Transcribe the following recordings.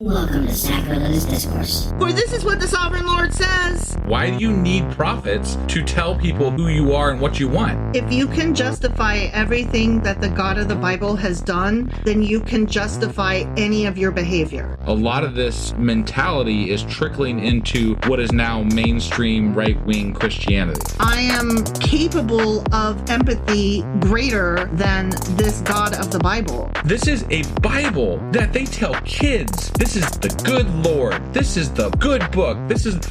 Welcome to Sacrilegious Discourse. For this is what the Sovereign Lord says. Why do you need prophets to tell people who you are and what you want? If you can justify everything that the God of the Bible has done, then you can justify any of your behavior. A lot of this mentality is trickling into what is now mainstream right-wing Christianity. I am capable of empathy greater than this God of the Bible. This is a Bible that they tell kids. This is the good Lord. This is the good book.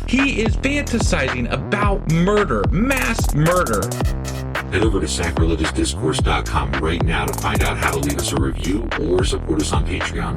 He is fantasizing about murder, mass murder. Head over to sacrilegiousdiscourse.com right now to find out how to leave us a review or support us on Patreon.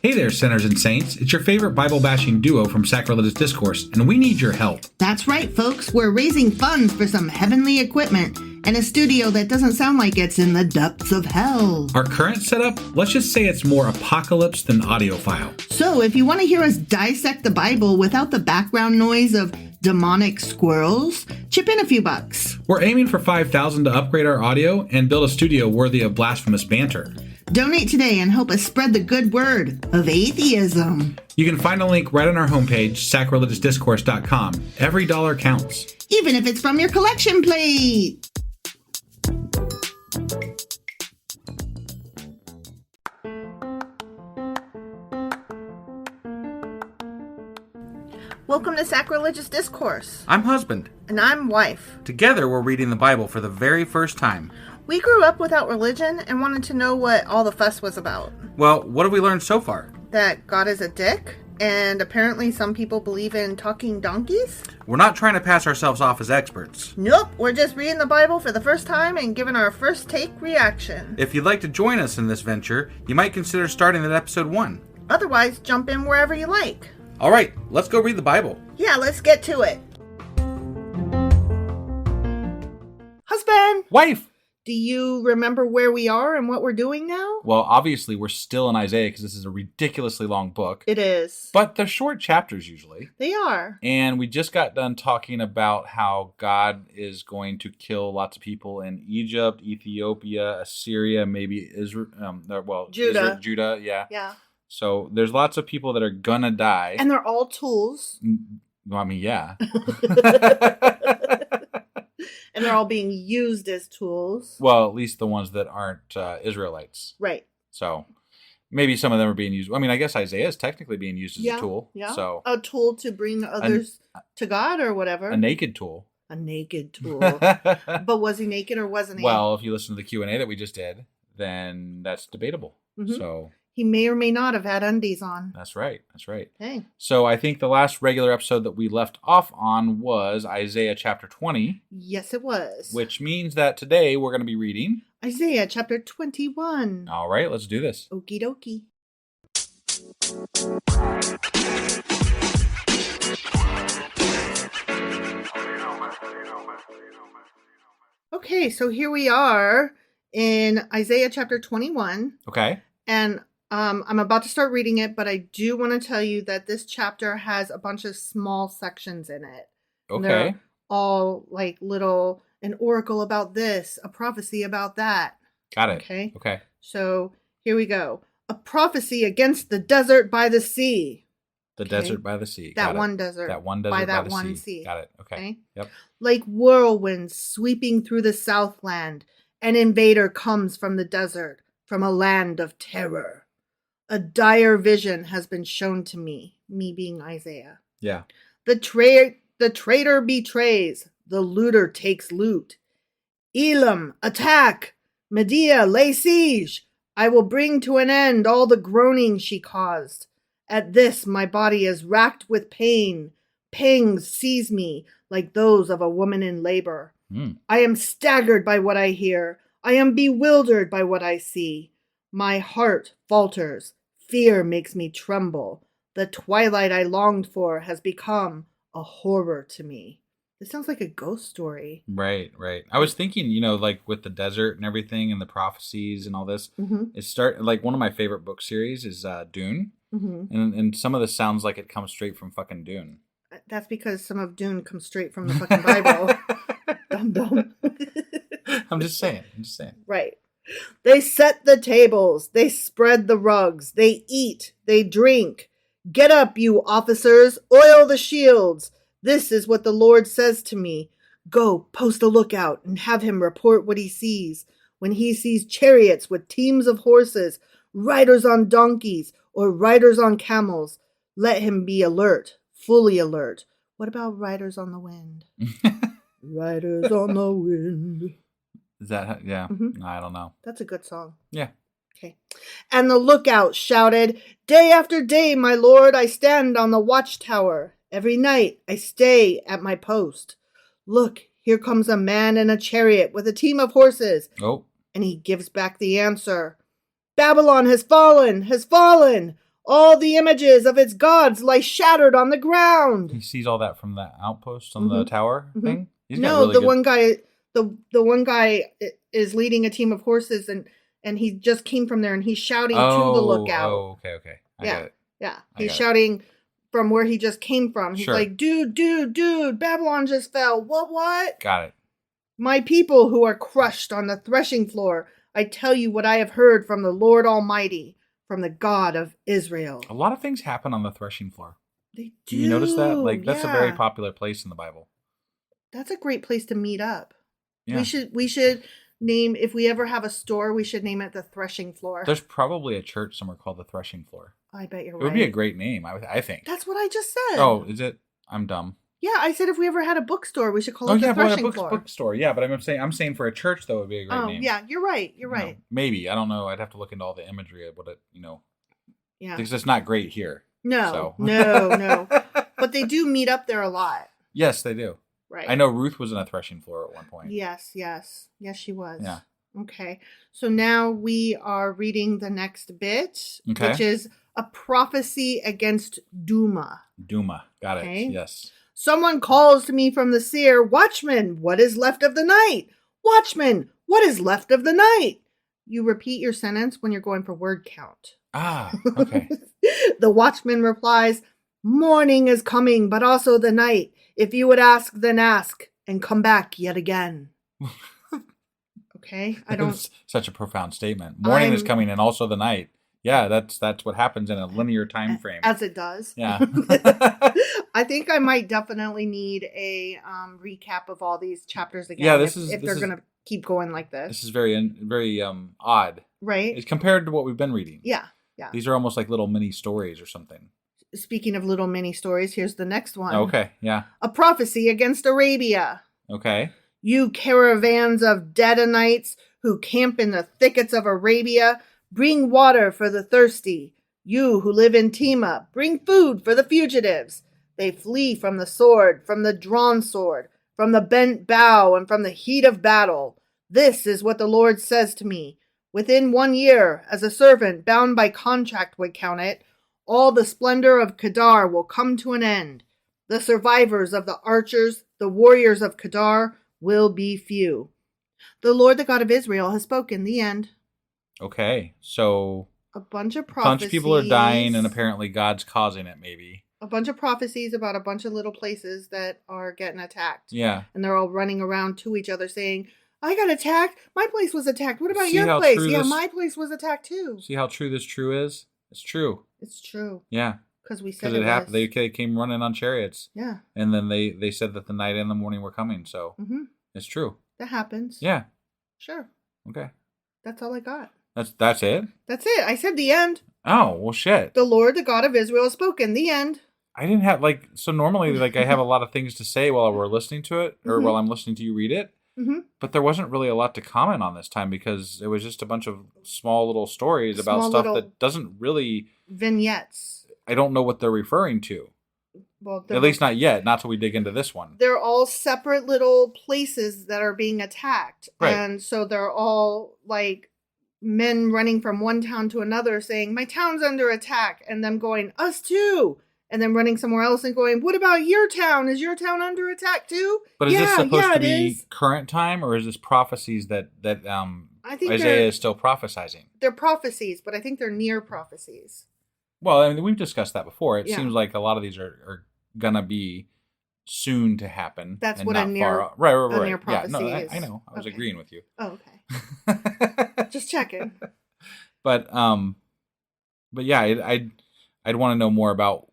Hey there, sinners and saints. It's your favorite Bible-bashing duo from Sacrilegious Discourse, and we need your help. That's right, folks. We're raising funds for some heavenly equipment and a studio that doesn't sound like it's in the depths of hell. Our current setup, let's just say it's more apocalypse than audiophile. So if you want to hear us dissect the Bible without the background noise of demonic squirrels, chip in a few bucks. We're aiming for $5,000 to upgrade our audio and build a studio worthy of blasphemous banter. Donate today and help us spread the good word of atheism. You can find a link right on our homepage, sacrilegiousdiscourse.com. Every dollar counts. Even if it's from your collection plate. Welcome to Sacrilegious Discourse. I'm husband. And I'm wife. Together, we're reading the Bible for the very first time. We grew up without religion and wanted to know what all the fuss was about. Well, what have we learned so far? That God is a dick, and apparently some people believe in talking donkeys. We're not trying to pass ourselves off as experts. Nope, we're just reading the Bible for the first time and giving our first take reaction. If you'd like to join us in this venture, you might consider starting at episode 1. Otherwise, jump in wherever you like. All right, let's go read the Bible. Yeah, let's get to it. Husband! Wife! Do you remember where we are and what we're doing now? Well, obviously, we're still in Isaiah because this is a ridiculously long book. It is. But they're short chapters usually. They are. And we just got done talking about how God is going to kill lots of people in Egypt, Ethiopia, Assyria, maybe Israel. Judah. Judah, yeah. Yeah. So there's lots of people that are gonna die. And they're all tools. I mean, yeah. And they're all being used as tools. Well, at least the ones that aren't Israelites. Right. So maybe some of them are being used. I mean, I guess Isaiah is technically being used as a tool. Yeah. So a tool to bring others to God or whatever. A naked tool. A naked tool. But was he naked or wasn't he? Well, if you listen to the Q&A that we just did, then that's debatable. Mm-hmm. So he may or may not have had undies on. That's right. That's right. Hey. So I think the last regular episode that we left off on was Isaiah chapter 20. Yes, it was. Which means that today we're going to be reading Isaiah chapter 21. All right, let's do this. Okie dokie. Okay, so here we are in Isaiah chapter 21. Okay. And I'm about to start reading it, but I do want to tell you that this chapter has a bunch of small sections in it. Okay. They're all like little, an oracle about this, a prophecy about that. Got it. Okay. Okay. So here we go. A prophecy against the desert by the sea. The desert by the sea. That Got one it. desert. That one desert by that the one sea. Got it. Okay. Yep. Like whirlwinds sweeping through the southland, an invader comes from the desert, from a land of terror. A dire vision has been shown to me being Isaiah. Yeah. The traitor betrays, the looter takes loot. Elam, attack! Medea, lay siege! I will bring to an end all the groaning she caused. At this my body is racked with pain. Pangs seize me like those of a woman in labor. I am staggered by what I hear. I am bewildered by what I see. My heart falters. Fear makes me tremble. The twilight I longed for has become a horror to me. This sounds like a ghost story. Right, right. I was thinking, like with the desert and everything and the prophecies and all this, like one of my favorite book series is Dune. And some of this sounds like it comes straight from fucking Dune. That's because some of Dune comes straight from the fucking Bible. Dum dum. I'm just saying. Right. They set the tables. They spread the rugs. They eat. They drink. Get up, you officers. Oil the shields. This is what the Lord says to me. Go, post a lookout, and have him report what he sees. When he sees chariots with teams of horses, riders on donkeys, or riders on camels, let him be alert, fully alert. What about riders on the wind? Riders on the wind. Is that, yeah, Mm-hmm. I don't know. That's a good song. Yeah. Okay. And the lookout shouted, Day after day, my lord, I stand on the watchtower. Every night I stay at my post. Look, here comes a man in a chariot with a team of horses. Oh. And he gives back the answer. Babylon has fallen, has fallen. All the images of its gods lie shattered on the ground. He sees all that from that outpost on the tower thing? He's got No, really the good... one guy, the one guy is leading a team of horses, and he just came from there, and he's shouting to the lookout. Oh, okay. I get it. Yeah. He's shouting from where he just came from. He's like, dude, Babylon just fell. What? Got it. My people who are crushed on the threshing floor, I tell you what I have heard from the Lord Almighty, from the God of Israel. A lot of things happen on the threshing floor. They do. You notice that? Like, that's a yeah. very popular place in the Bible. That's a great place to meet up. Yeah. We should name, if we ever have a store, we should name it the Threshing Floor. There's probably a church somewhere called the Threshing Floor. I bet you're right. It would be a great name, I think. That's what I just said. Oh, is it? I'm dumb. Yeah, I said if we ever had a bookstore, we should call it the Threshing Floor. Bookstore. Yeah, but I'm saying for a church though, it would be a great name. Yeah, you're right. You're right. You know, maybe, I don't know. I'd have to look into all the imagery of what it, Yeah. because it's not great here. No, so. no. But they do meet up there a lot. Yes, they do. Right. I know Ruth was in a threshing floor at one point. Yes, she was. Yeah. Okay. So now we are reading the next bit, Okay. which is a prophecy against Duma. Duma. Got Okay. it. Yes. Someone calls to me from the seer, Watchman, what is left of the night? Watchman, what is left of the night? You repeat your sentence when you're going for word count. Ah, okay. The watchman replies, Morning is coming, but also the night. If you would ask, then ask, and come back yet again. Okay, I don't. It's such a profound statement. Morning is coming, and also the night. Yeah, that's what happens in a linear time frame. As it does. Yeah. I think I might definitely need a recap of all these chapters again. Yeah, if they're going to keep going like this. This is very odd. Right. It's compared to what we've been reading. Yeah. These are almost like little mini stories or something. Speaking of little mini stories, here's the next one. Okay, yeah. A prophecy against Arabia. Okay. You caravans of Dedanites who camp in the thickets of Arabia, bring water for the thirsty. You who live in Tema, bring food for the fugitives. They flee from the sword, from the drawn sword, from the bent bow, and from the heat of battle. This is what the Lord says to me. Within 1 year, as a servant bound by contract would count it, all the splendor of Kedar will come to an end. The survivors of the archers, the warriors of Kedar, will be few. The Lord, the God of Israel, has spoken. The end. Okay, so A bunch of a prophecies. bunch of people are dying, and apparently God's causing it, maybe. A bunch of prophecies about a bunch of little places that are getting attacked. Yeah. And they're all running around to each other saying, I got attacked. My place was attacked. What about See your how place? true Yeah, this- my place was attacked too. See how true this true is? It's true. It's true. Yeah. Because we said Because it happened. was. They came running on chariots. Yeah. And then they said that the night and the morning were coming. So it's true. That happens. Yeah. Sure. Okay. That's all I got. That's it? That's it. I said the end. Oh, well, shit. The Lord, the God of Israel, has spoken. The end. I didn't have, so normally, I have a lot of things to say while we're listening to it, or while I'm listening to you read it. Mm-hmm. But there wasn't really a lot to comment on this time because it was just a bunch of small little stories about stuff that doesn't really... Vignettes. I don't know what they're referring to. Well, At least not yet, not till we dig into this one. They're all separate little places that are being attacked. Right. And so they're all like men running from one town to another saying, my town's under attack. And them going, us too. And then running somewhere else and going, what about your town? Is your town under attack too? But is this supposed to be is. current time, or is this prophecies that I think Isaiah is still prophesizing? They're prophecies, but I think they're near prophecies. Well, I mean, we've discussed that before. It Yeah. seems like a lot of these are going to be soon to happen. That's and what not a near, far off. Right. a near Yeah, prophecy no, is. I know. I was Okay. agreeing with you. Oh, okay. Just checking. But yeah, I'd want to know more about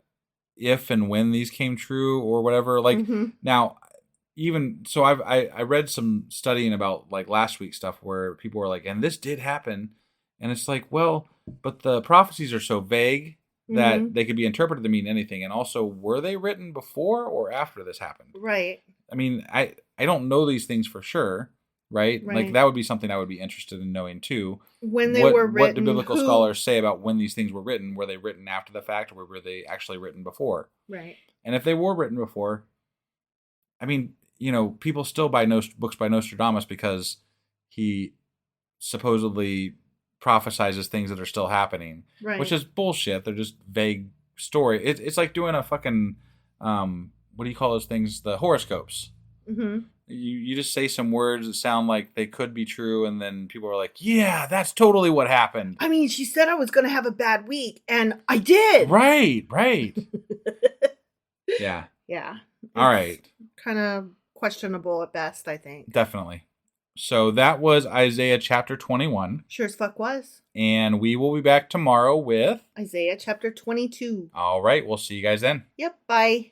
if and when these came true or whatever. Like now, even so, I read some studying about like last week's stuff where people were like, and this did happen, and it's like, well, but the prophecies are so vague that they could be interpreted to mean anything. And also, were they written before or after this happened? Right. I mean, I don't know these things for sure, right? Like that would be something I would be interested in knowing too. When they were written, what do biblical scholars say about when these things were written? Were they written after the fact, or were they actually written before? Right. And if they were written before, I mean, you know, people still buy books by Nostradamus because he supposedly prophesizes things that are still happening, which is bullshit. They're just vague story. It's like doing a fucking what do you call those things? The horoscopes. You just say some words that sound like they could be true, and then people are like, "Yeah, that's totally what happened." I mean, she said I was going to have a bad week, and I did. Right. Yeah. Yeah. All right. Kind of questionable at best, I think. Definitely. So that was Isaiah chapter 21. Sure as fuck was. And we will be back tomorrow with Isaiah chapter 22. All right. We'll see you guys then. Yep. Bye.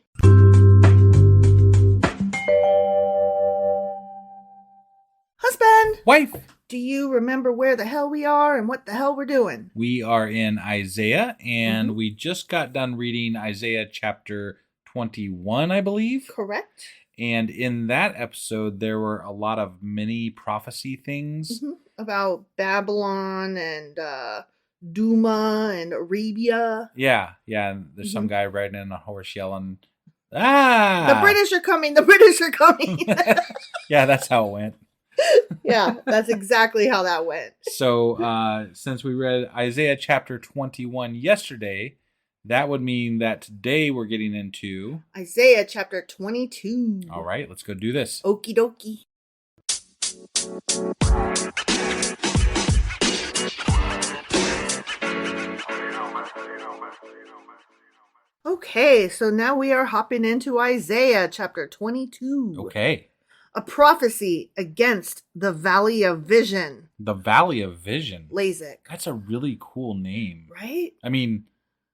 Husband. Wife. Do you remember where the hell we are and what the hell we're doing? We are in Isaiah, and we just got done reading Isaiah chapter 21, I believe. Correct. And in that episode, there were a lot of mini prophecy things. About Babylon and Duma and Arabia. Yeah. And there's some guy riding in a horse yelling, "Ah! The British are coming! The British are coming!" Yeah, that's how it went. Yeah, that's exactly how that went. So, since we read Isaiah chapter 21 yesterday, that would mean that today we're getting into Isaiah chapter 22. All right, let's go do this. Okie dokie. Okay, so now we are hopping into Isaiah chapter 22. Okay. A prophecy against the Valley of Vision. The Valley of Vision. LASIK. That's a really cool name. Right? I mean,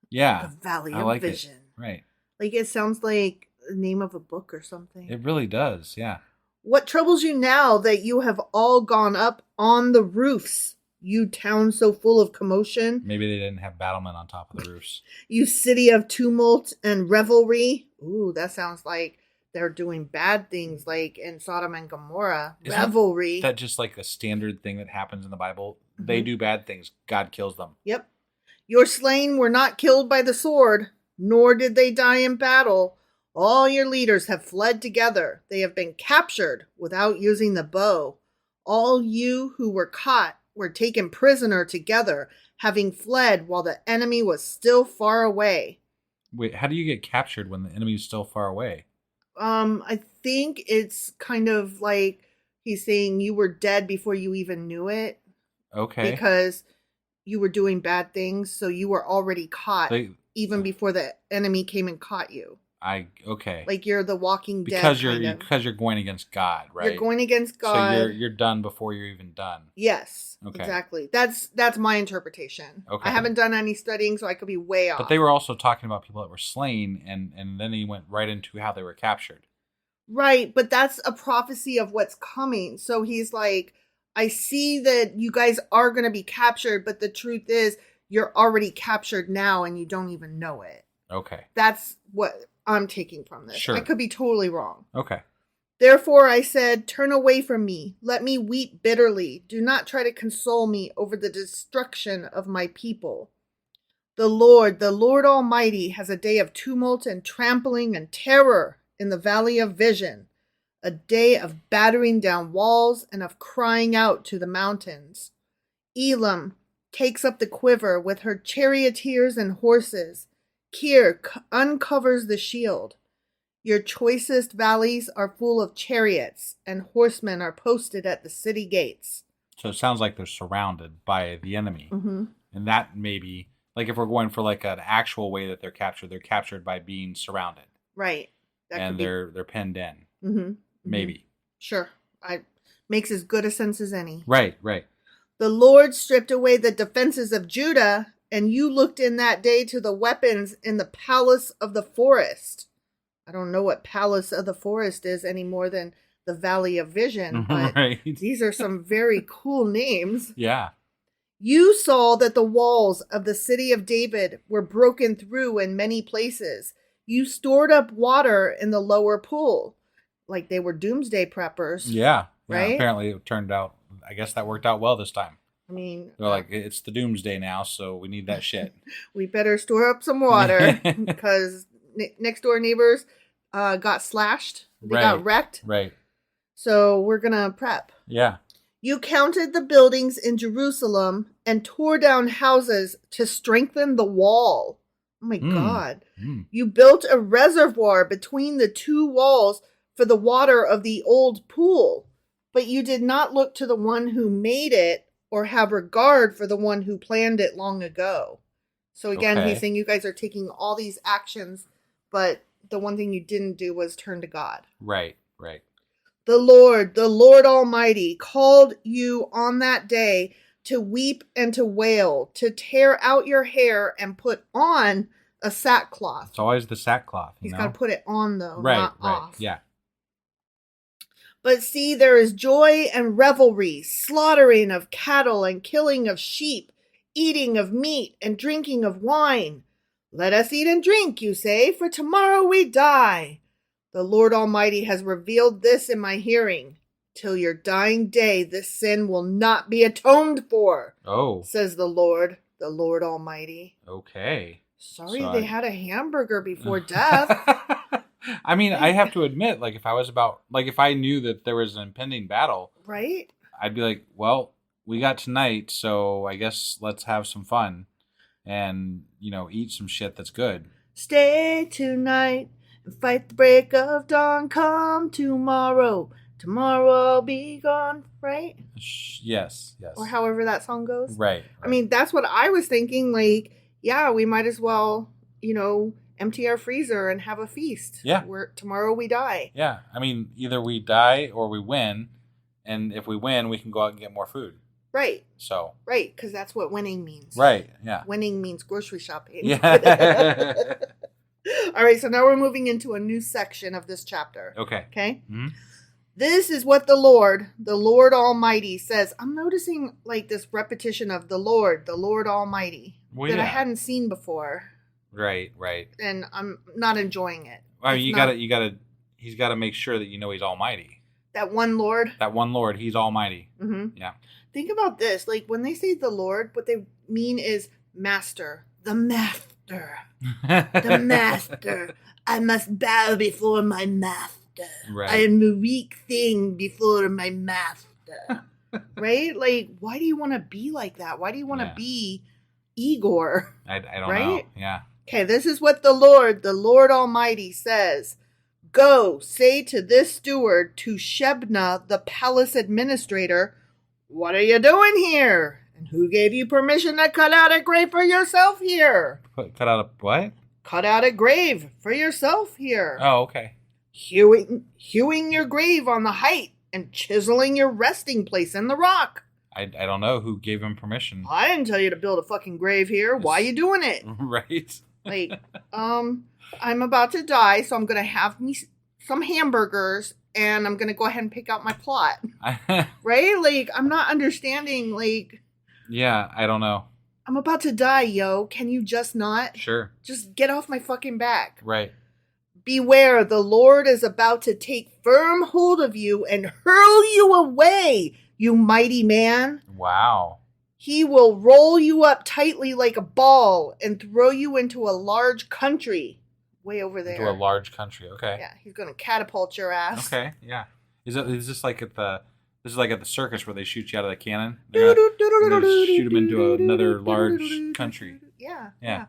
yeah. The Valley I of like Vision. It. Right. Like it sounds like the name of a book or something. It really does, yeah. What troubles you now that you have all gone up on the roofs, you town so full of commotion? Maybe they didn't have battlement on top of the roofs. You city of tumult and revelry? Ooh, that sounds like they're doing bad things like in Sodom and Gomorrah. Isn't revelry. That just like a standard thing that happens in the Bible? They do bad things. God kills them. Yep. Your slain were not killed by the sword, nor did they die in battle. All your leaders have fled together. They have been captured without using the bow. All you who were caught were taken prisoner together, having fled while the enemy was still far away. Wait, how do you get captured when the enemy is still far away? I think it's kind of like he's saying you were dead before you even knew it. Okay. Because you were doing bad things, so you were already caught even before the enemy came and caught you. Okay. Like you're the Walking Dead. Because you're going against God, right? You're going against God. So you're done before you're even done. Yes. Okay. Exactly. That's my interpretation. Okay. I haven't done any studying, so I could be way off. But they were also talking about people that were slain, and then he went right into how they were captured. Right, but that's a prophecy of what's coming. So he's like, I see that you guys are going to be captured, but the truth is you're already captured now and you don't even know it. Okay. That's what I'm taking from this. Sure. I could be totally wrong. Okay. Therefore I said, turn away from me. Let me weep bitterly. Do not try to console me over the destruction of my people. The Lord Almighty, has a day of tumult and trampling and terror in the Valley of Vision, a day of battering down walls and of crying out to the mountains. Elam takes up the quiver with her charioteers and horses. Kir uncovers the shield. Your choicest valleys are full of chariots, and horsemen are posted at the city gates. So it sounds like they're surrounded by the enemy. Mm-hmm. And that may be, like if we're going for like an actual way that they're captured by being surrounded. Right. and they're penned in. Mm-hmm. Maybe. Sure. Makes as good a sense as any. Right. The Lord stripped away the defenses of Judah, and you looked in that day to the weapons in the palace of the forest. I don't know what palace of the forest is any more than the Valley of Vision, but these are some very cool names. Yeah. You saw that the walls of the city of David were broken through in many places. You stored up water in the lower pool. Like they were doomsday preppers. Yeah. Right? Apparently it turned out, I guess that worked out well this time. I mean, they're like, it's the doomsday now, so we need that shit. We better store up some water because next door neighbors got slashed. They got wrecked. Right. So we're going to prep. Yeah. You counted the buildings in Jerusalem and tore down houses to strengthen the wall. Oh my God. You built a reservoir between the two walls for the water of the old pool, but you did not look to the one who made it or have regard for the one who planned it long ago. So again, he's saying you guys are taking all these actions, but the one thing you didn't do was turn to God. Right. The Lord Almighty, called you on that day to weep and to wail, to tear out your hair and put on a sackcloth. It's always the sackcloth. He's got to put it on, though, not off. Yeah. But see, there is joy and revelry, slaughtering of cattle and killing of sheep, eating of meat and drinking of wine. Let us eat and drink, you say, for tomorrow we die. The Lord Almighty has revealed this in my hearing. Till your dying day, this sin will not be atoned for. Oh, says the Lord Almighty. Okay. Sorry, they had a hamburger before death. I mean, I have to admit, like, if I knew that there was an impending battle, right? I'd be like, well, we got tonight, so I guess let's have some fun and, eat some shit that's good. Stay tonight and fight the break of dawn. Come tomorrow. Tomorrow I'll be gone, right? Yes. Or however that song goes. Right. I mean, that's what I was thinking. Like, yeah, we might as well, empty our freezer and have a feast. Yeah. Tomorrow we die. Yeah. I mean, either we die or we win. And if we win, we can go out and get more food. Right. So. Right, because that's what winning means. Right, yeah. Winning means grocery shopping. Yeah. All right, so now we're moving into a new section of this chapter. Okay. Mm-hmm. This is what the Lord Almighty says. I'm noticing like this repetition of the Lord Almighty that I hadn't seen before. Right. And I'm not enjoying it. I mean, he's got to make sure that he's almighty. That one Lord, he's almighty. Mm-hmm. Yeah. Think about this. Like when they say the Lord, what they mean is master, the master, the master. I must bow before my master. Right. I am a weak thing before my master. Right? Like, why do you want to be like that? Why do you want to be Igor? I don't know. Yeah. Okay, this is what the Lord Almighty says. Go, say to this steward, to Shebna, the palace administrator, what are you doing here? And who gave you permission to cut out a grave for yourself here? Cut out a what? Cut out a grave for yourself here. Oh, okay. Hewing your grave on the height and chiseling your resting place in the rock. I don't know who gave him permission. I didn't tell you to build a fucking grave here. Why are you doing it? Right. Like, I'm about to die, so I'm going to have me some hamburgers, and I'm going to go ahead and pick out my plot. Right? Like, I'm not understanding, like... Yeah, I don't know. I'm about to die, yo. Can you just not? Sure. Just get off my fucking back. Right. Beware, the Lord is about to take firm hold of you and hurl you away, you mighty man. Wow. He will roll you up tightly like a ball and throw you into a large country. Way over there. Into a large country, okay. Yeah, he's going to catapult your ass. Okay, yeah. Is this like at the circus where they shoot you out of the cannon? They're gonna shoot him into another large country. Yeah. Yeah.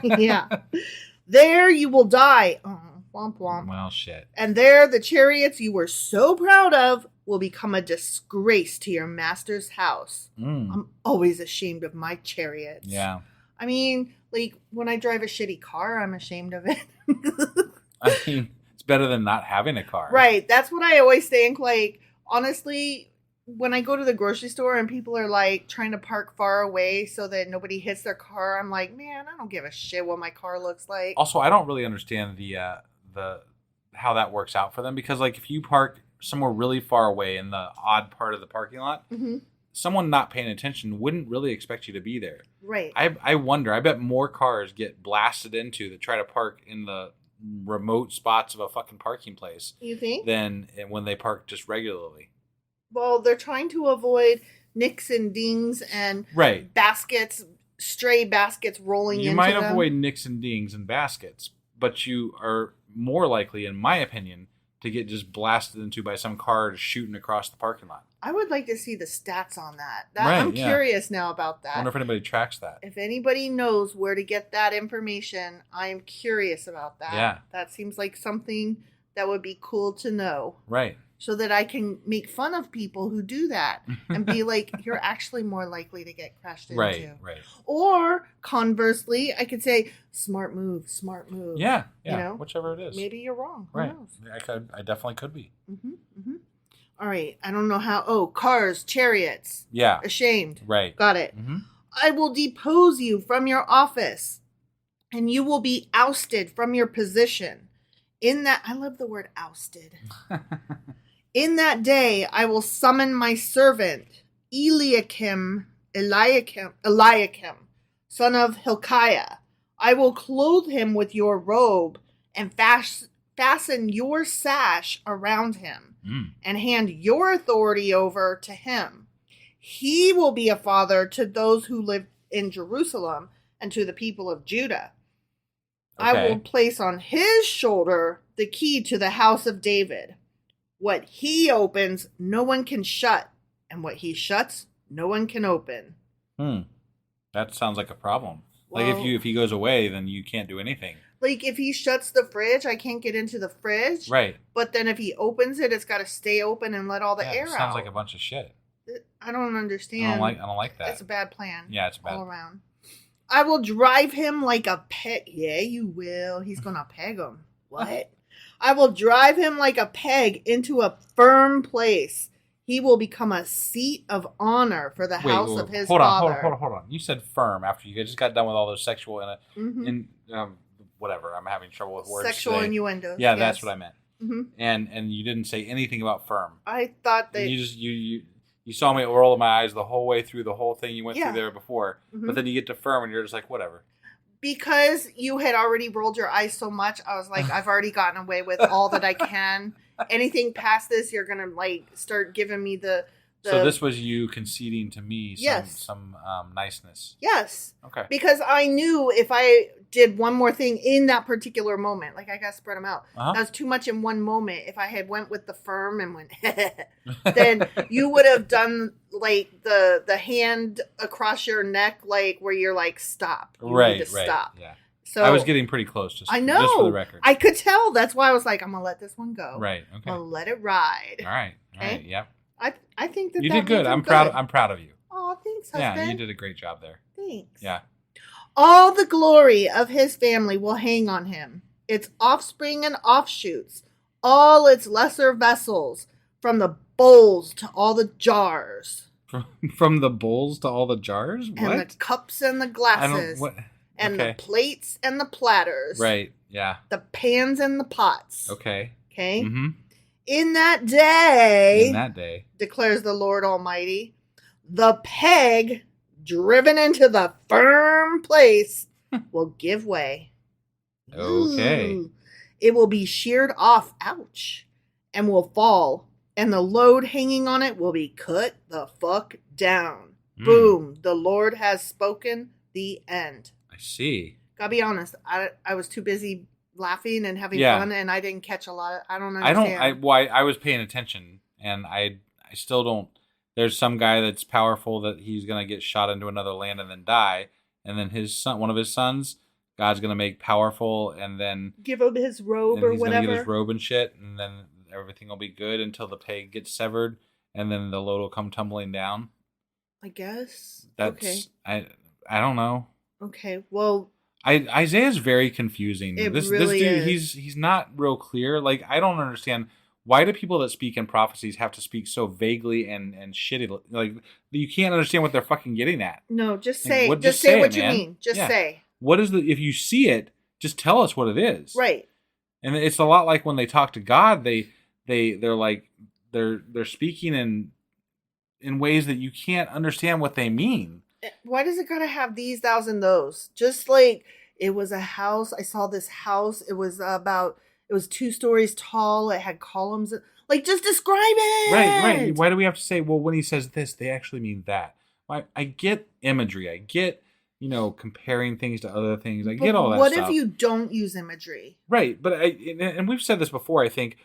Yeah. There you will die. Womp womp. Well, shit. And there the chariots you were so proud of will become a disgrace to your master's house. I'm always ashamed of my chariots. Yeah. I mean, like, when I drive a shitty car, I'm ashamed of it. I mean, it's better than not having a car. Right. That's what I always think. Like, honestly, when I go to the grocery store and people are, like, trying to park far away so that nobody hits their car, I'm like, man, I don't give a shit what my car looks like. Also, I don't really understand the how that works out for them, because, like, if you park somewhere really far away in the odd part of the parking lot, someone not paying attention wouldn't really expect you to be there. Right. I wonder. I bet more cars get blasted into that try to park in the remote spots of a fucking parking place. You think? Than when they park just regularly. Well, they're trying to avoid nicks and dings and right. baskets, stray baskets rolling into them. You might avoid nicks and dings and baskets, but you are more likely, in my opinion, to get just blasted into by some car shooting across the parking lot. I would like to see the stats on that. I'm curious now about that. I wonder if anybody tracks that. If anybody knows where to get that information, I'm curious about that. Yeah. That seems like something that would be cool to know. Right. So that I can make fun of people who do that and be like, you're actually more likely to get crashed into. Right. Or conversely, I could say, smart move. Yeah. You know? Whichever it is. Maybe you're wrong. Who right. knows? I definitely could be. All right. I don't know how. Oh, cars, chariots. Yeah. Ashamed. Right. Got it. I will depose you from your office, and you will be ousted from your position. I love the word ousted. In that day, I will summon my servant, Eliakim, son of Hilkiah. I will clothe him with your robe and fasten your sash around him and hand your authority over to him. He will be a father to those who live in Jerusalem and to the people of Judah. Okay. I will place on his shoulder the key to the house of David. What he opens, no one can shut. And what he shuts, no one can open. That sounds like a problem. Well, like if he goes away, then you can't do anything. Like if he shuts the fridge, I can't get into the fridge. Right. But then if he opens it, it's got to stay open and let all the air out. Sounds like a bunch of shit. I don't understand. I don't like that. It's a bad plan. Yeah, it's bad. All around. I will drive him like a peg. Yeah, you will. He's going to peg him. What? I will drive him like a peg into a firm place. He will become a seat of honor for the house of his father. Hold on. You said firm after you just got done with all those sexual whatever. I'm having trouble with words. Sexual today. innuendos. Yeah, yes. That's what I meant. And you didn't say anything about firm. I thought that you saw me roll my eyes the whole way through the whole thing you went through there before. But then you get to firm and you're just like, whatever. Because you had already rolled your eyes so much, I was like, I've already gotten away with all that I can. Anything past this, you're going to like start giving me the... So this was you conceding to me some niceness. Yes. Okay. Because I knew if I did one more thing in that particular moment, like I got to spread them out. That was too much in one moment. If I had went with the firm and went, then you would have done like the hand across your neck, like where you're like, stop. You need to stop. Yeah. So I was getting pretty close. I know. Just for the record. I could tell. That's why I was like, I'm going to let this one go. Right. Okay. I'm going to let it ride. All right. Yep. I think that you did good. I'm proud of you. Oh, thanks, husband. Yeah, you did a great job there. Thanks. Yeah. All the glory of his family will hang on him, its offspring and offshoots, all its lesser vessels, from the bowls to all the jars. From the bowls to all the jars? What? And the cups and the glasses. And the plates and the platters. Right, yeah. The pans and the pots. Okay. Mm-hmm. In that day, declares the Lord Almighty, the peg driven into the firm place will give way. Okay. Ooh. It will be sheared off, ouch, and will fall, and the load hanging on it will be cut the fuck down. Boom. The Lord has spoken. The end. I see. Gotta be honest, I was too busy laughing and having fun, and I didn't catch a lot. I don't understand. I was paying attention, and I still don't. There's some guy that's powerful that he's gonna get shot into another land and then die, and then his son, one of his sons, God's gonna make powerful, and then give him his robe or whatever. He's gonna get his robe and shit, and then everything will be good until the peg gets severed, and then the load will come tumbling down. I guess. That's okay. I don't know. Okay, well, Isaiah's very confusing. It This really dude, is. he's not real clear. Like, I don't understand, why do people that speak in prophecies have to speak so vaguely and shitty? Like, you can't understand what they're fucking getting at. no, just Like, say, what- just say it, what you man. mean. Just Yeah. say. What is if you see it, just tell us what it is. Right. And it's a lot like when they talk to God, they're like they're speaking in ways that you can't understand what they mean. Why does it gotta have these, thous, and those? Just like it was a house. I saw this house. It was 2 stories tall. It had columns. Like, just describe it. Right. Why do we have to say, well, when he says this, they actually mean that? I get imagery. I get, comparing things to other things. I get all that What stuff. if you don't use imagery? Right. But and we've said this before, I think,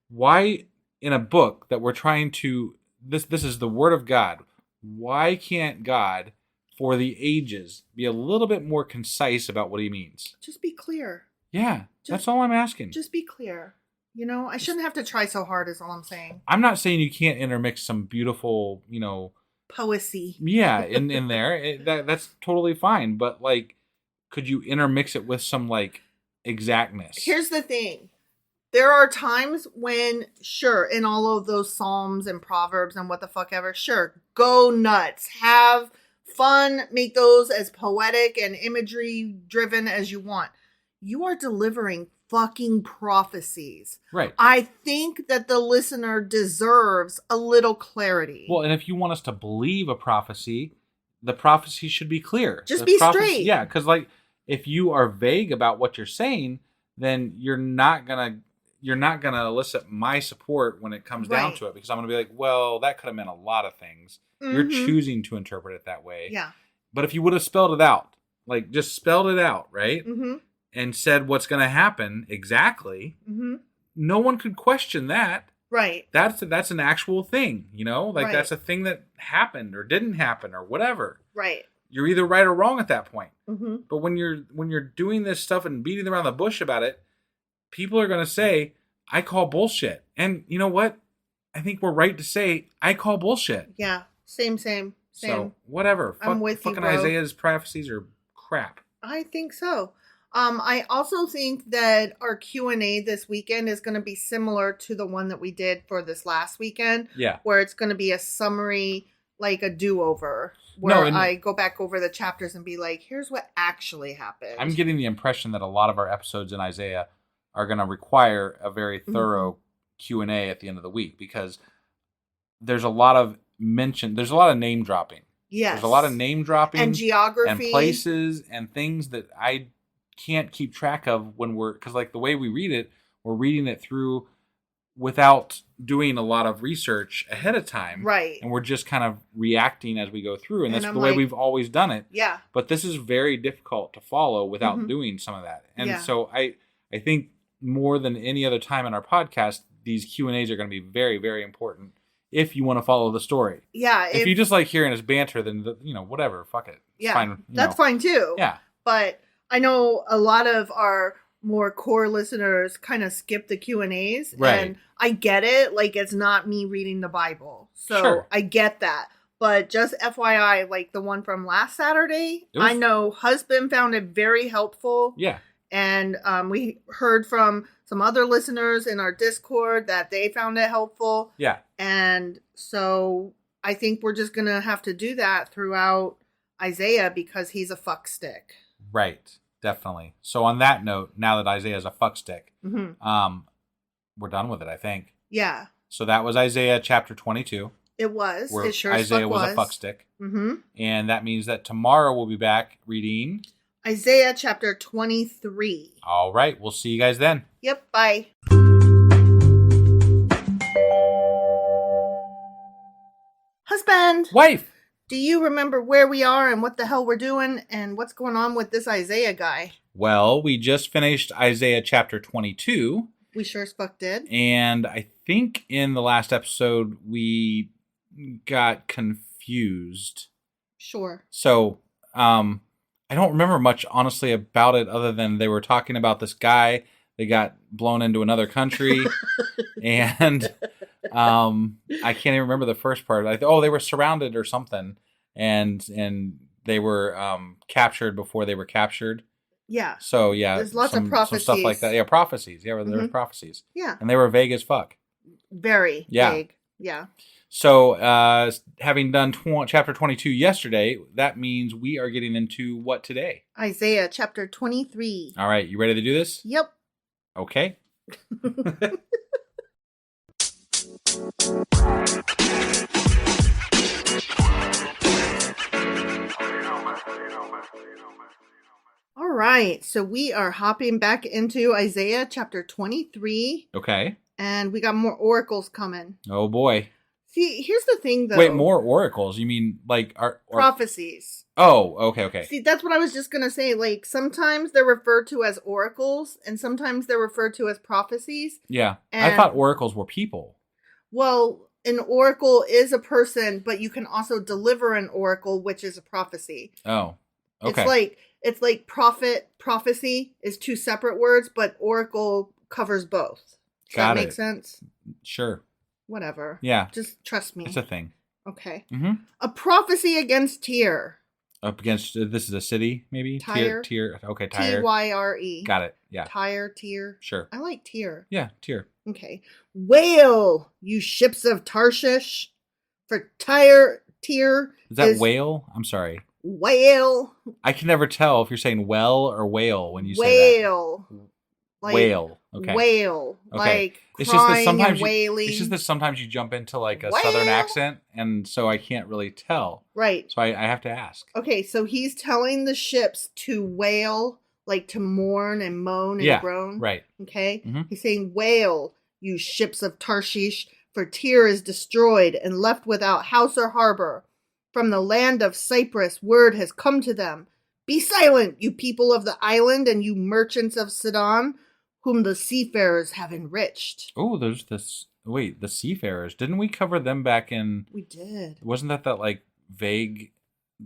why in a book that we're trying to, this is the word of God, why can't God, for the ages, be a little bit more concise about what he means? Just be clear. Yeah, that's all I'm asking. Just be clear. I shouldn't have to try so hard is all I'm saying. I'm not saying you can't intermix some beautiful, Poesy. yeah, in there. That's totally fine. But, like, could you intermix it with some, like, exactness? Here's the thing. There are times when, sure, in all of those Psalms and Proverbs and what the fuck ever, sure, go nuts. Have fun. Make those as poetic and imagery driven as you want. You are delivering fucking prophecies. Right. I think that the listener deserves a little clarity. Well, and if you want us to believe a prophecy, the prophecy should be clear. Just The be prophecy- straight. Yeah, because, like, if you are vague about what you're saying, then you're not gonna elicit my support when it comes down Right. to it, because I'm gonna be like, well, that could have meant a lot of things. You're Mhm. choosing to interpret it that way. Yeah. But if you would have spelled it out, like, just spelled it out, right? Mm-hmm. And said what's going to happen exactly, Mm-hmm. no one could question that. Right. That's an actual thing, like, Right. that's a thing that happened or didn't happen or whatever. Right. You're either right or wrong at that point. Mm-hmm. But when you're doing this stuff and beating around the bush about it, people are going to say, I call bullshit. And you know what? I think we're right to say, I call bullshit. Yeah. Same. So whatever. I'm with you, fucking bro. Isaiah's prophecies are crap. I think so. I also think that our Q&A this weekend is going to be similar to the one that we did for this last weekend. Yeah. Where it's going to be a summary, like a do-over. Where I go back over the chapters and be like, here's what actually happened. I'm getting the impression that a lot of our episodes in Isaiah are going to require a very thorough Q&A at the end of the week, because there's a lot of name dropping. Yes. There's a lot of name dropping and geography and places and things that I can't keep track of because, like, the way we read it, we're reading it through without doing a lot of research ahead of time. Right. And we're just kind of reacting as we go through. And that's I'm the way like, we've always done it. Yeah. But this is very difficult to follow without doing some of that. And so I think more than any other time in our podcast, these Q&As are going to be very, very important if you want to follow the story. Yeah. If you just like hearing us banter, then, whatever, fuck it. It's Yeah. fine, That's fine too. Yeah. But I know a lot of our more core listeners kind of skip the Q&As. Right. And I get it. Like, it's not me reading the Bible. So Sure. I get that. But just FYI, like the one from last Saturday, I know husband found it very helpful. Yeah. And we heard from some other listeners in our Discord that they found it helpful. Yeah. And so I think we're just going to have to do that throughout Isaiah because he's a fuck stick. Right. Definitely. So on that note, now that Isaiah's a fuck stick, we're done with it, I think. Yeah. So that was Isaiah chapter 22. It was. Where It sure Isaiah was. was a fuck stick. Mm-hmm. And that means that tomorrow we'll be back reading Isaiah chapter 23. All right. We'll see you guys then. Yep. Bye. Husband. Wife. Do you remember where we are and what the hell we're doing and what's going on with this Isaiah guy? Well, we just finished Isaiah chapter 22. We sure as fuck did. And I think in the last episode we got confused. Sure. So, I don't remember much, honestly, about it other than they were talking about this guy. They got blown into another country. And I can't even remember the first part. They were surrounded or something. And they were captured before they were captured. Yeah. So yeah, There's lots of prophecies. some stuff like that. Yeah, prophecies. Yeah, there were prophecies. Yeah. And they were vague as fuck. Very vague. Yeah. So, having done chapter 22 yesterday, that means we are getting into what today? Isaiah chapter 23. All right, you ready to do this? Yep. Okay. All right, so we are hopping back into Isaiah chapter 23. Okay. And we got more oracles coming. Oh boy. See, here's the thing, though. Wait, more oracles? You mean like prophecies? Oh, okay. See, that's what I was just gonna say. Like, sometimes they're referred to as oracles, and sometimes they're referred to as prophecies. Yeah, and, I thought oracles were people. Well, an oracle is a person, but you can also deliver an oracle, which is a prophecy. Oh, okay. It's like prophecy is two separate words, but oracle covers both. Does that make sense? Sure. Whatever. Yeah. Just trust me. It's a thing. Okay. Mm-hmm. A prophecy against Tyre. Up against, this is a city, maybe? Tyre. Okay, Tyre. Tyre. Got it. Yeah. Tyre. Sure. I like Tyre. Yeah, Tyre. Okay. Wail, you ships of Tarshish. For Tyre. Is that whale? I'm sorry. Whale. I can never tell if you're saying well or whale when you say that. Whale. Like, whale. Okay. Whale. Okay. Like it's crying just that sometimes and wailing. It's just that sometimes you jump into like a Whale. southern accent, and so I can't really tell. Right. So I have to ask. Okay, so he's telling the ships to wail, like to mourn and moan and groan. Right. Okay? Mm-hmm. He's saying, wail, you ships of Tarshish, for Tyre is destroyed and left without house or harbor. From the land of Cyprus, word has come to them. Be silent, you people of the island, and you merchants of Sidon, whom the seafarers have enriched. Oh, there's this. Wait, the seafarers. Didn't we cover them back in? We did. Wasn't that like vague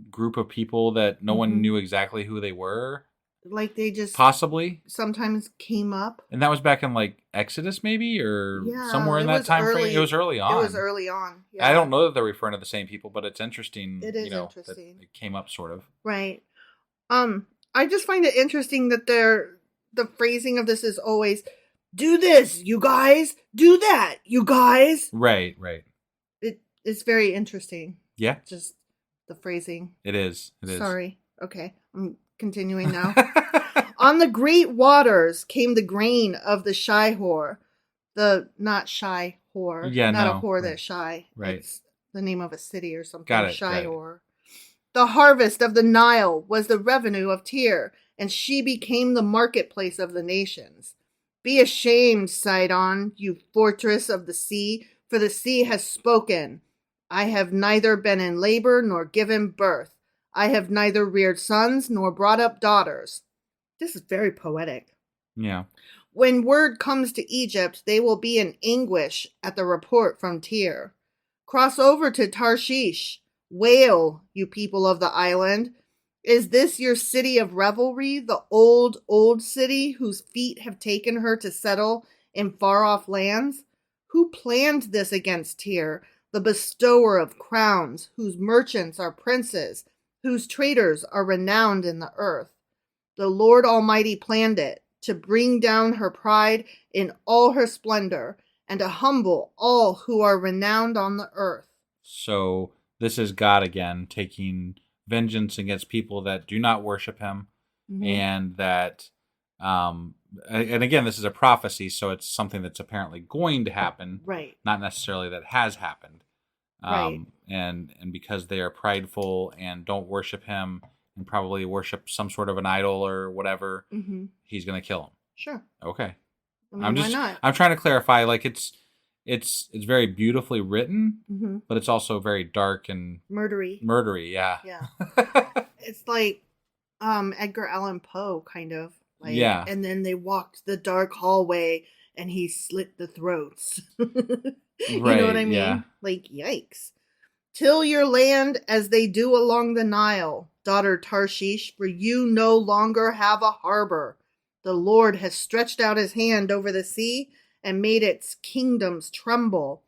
group of people that no one knew exactly who they were? Like they just possibly sometimes came up. And that was back in like Exodus maybe, or somewhere in that time frame. It was early on. It was early on. Yeah. I don't know that they're referring to the same people, but it's interesting. It is interesting. That it came up sort of. Right. I just find it interesting that the phrasing of this is always, do this, you guys. Do that, you guys. Right. It's very interesting. Yeah. Just the phrasing. It is. Sorry. Okay. I'm continuing now. On the great waters came the grain of the shy whore. Not shy whore. Yeah, not a whore that's shy. Right. It's the name of a city or something. Got it. Shy whore. The harvest of the Nile was the revenue of Tyre, and she became the marketplace of the nations. Be ashamed, Sidon, you fortress of the sea, for the sea has spoken. I have neither been in labor nor given birth. I have neither reared sons nor brought up daughters. This is very poetic. Yeah. When word comes to Egypt, they will be in anguish at the report from Tyre. Cross over to Tarshish. Wail, you people of the island. Is this your city of revelry, the old, old city whose feet have taken her to settle in far-off lands? Who planned this against Tyre, the bestower of crowns, whose merchants are princes, whose traders are renowned in the earth? The Lord Almighty planned it, to bring down her pride in all her splendor, and to humble all who are renowned on the earth. So this is God again taking vengeance against people that do not worship him, and that, and again, this is a prophecy, so it's something that's apparently going to happen, right? Not necessarily that has happened, right? And because they are prideful and don't worship him, and probably worship some sort of an idol or whatever, he's going to kill him. Sure. Okay. I mean, why not? I'm trying to clarify, like it's very beautifully written, but it's also very dark and murdery, yeah. Yeah. It's like Edgar Allan Poe, kind of. Like, yeah. And then they walked the dark hallway and he slit the throats. You know what I mean? Yeah. Like, yikes. Till your land as they do along the Nile, daughter Tarshish, for you no longer have a harbor. The Lord has stretched out his hand over the sea and made its kingdoms tremble.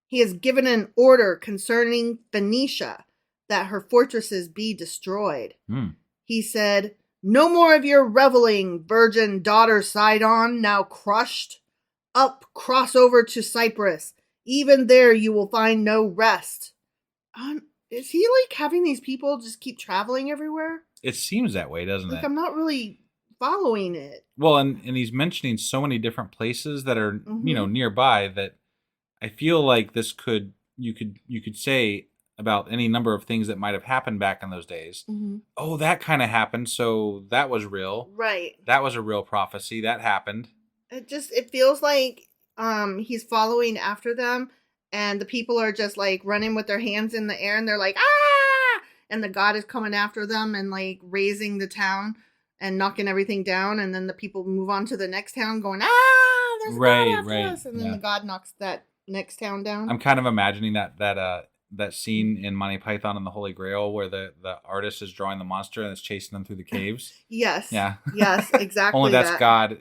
He has given an order concerning Phoenicia, that her fortresses be destroyed. Mm. He said, "No more of your reveling, virgin daughter Sidon, now crushed. Up, cross over to Cyprus. Even there you will find no rest." Is he like having these people just keep traveling everywhere? It seems that way, doesn't it? I'm not really following it. Well, and he's mentioning so many different places that are, nearby that I feel like this you could say about any number of things that might have happened back in those days. Mm-hmm. Oh, that kind of happened, so that was real. Right. That was a real prophecy. That happened. It feels like he's following after them, and the people are just like running with their hands in the air, and they're like, ah! And the god is coming after them and like raising the town and knocking everything down, and then the people move on to the next town going, ah, there's a god after us, and then the god knocks that next town down. I'm kind of imagining that scene in Monty Python and the Holy Grail where the artist is drawing the monster and it's chasing them through the caves. Yes. Yeah. Yes, exactly. Only that's God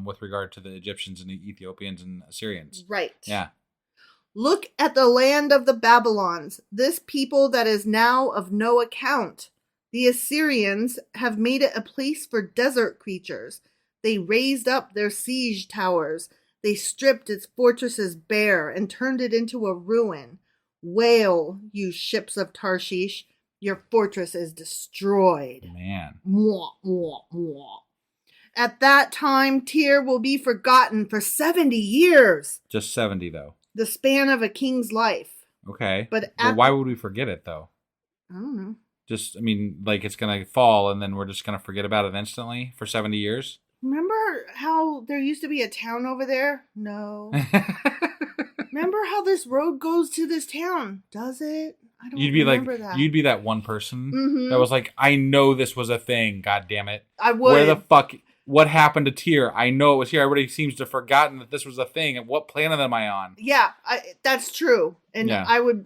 with regard to the Egyptians and the Ethiopians and Assyrians. Right. Yeah. "Look at the land of the Babylons, this people that is now of no account. The Assyrians have made it a place for desert creatures. They raised up their siege towers. They stripped its fortresses bare and turned it into a ruin. Wail, you ships of Tarshish, your fortress is destroyed." Man. Mwah, mwah, mwah. "At that time, Tyre will be forgotten for 70 years. Just 70, though. The span of a king's life." Okay. But why would we forget it, though? I don't know. Just, I mean, like it's going to fall and then we're just going to forget about it instantly for 70 years? Remember how there used to be a town over there? No. Remember how this road goes to this town? Does it? I don't remember that. You'd be that one person that was like, I know this was a thing, god damn it. I would. Where the fuck, what happened to Tyr? I know it was here. Everybody seems to have forgotten that this was a thing. And what planet am I on? Yeah, that's true. And I would,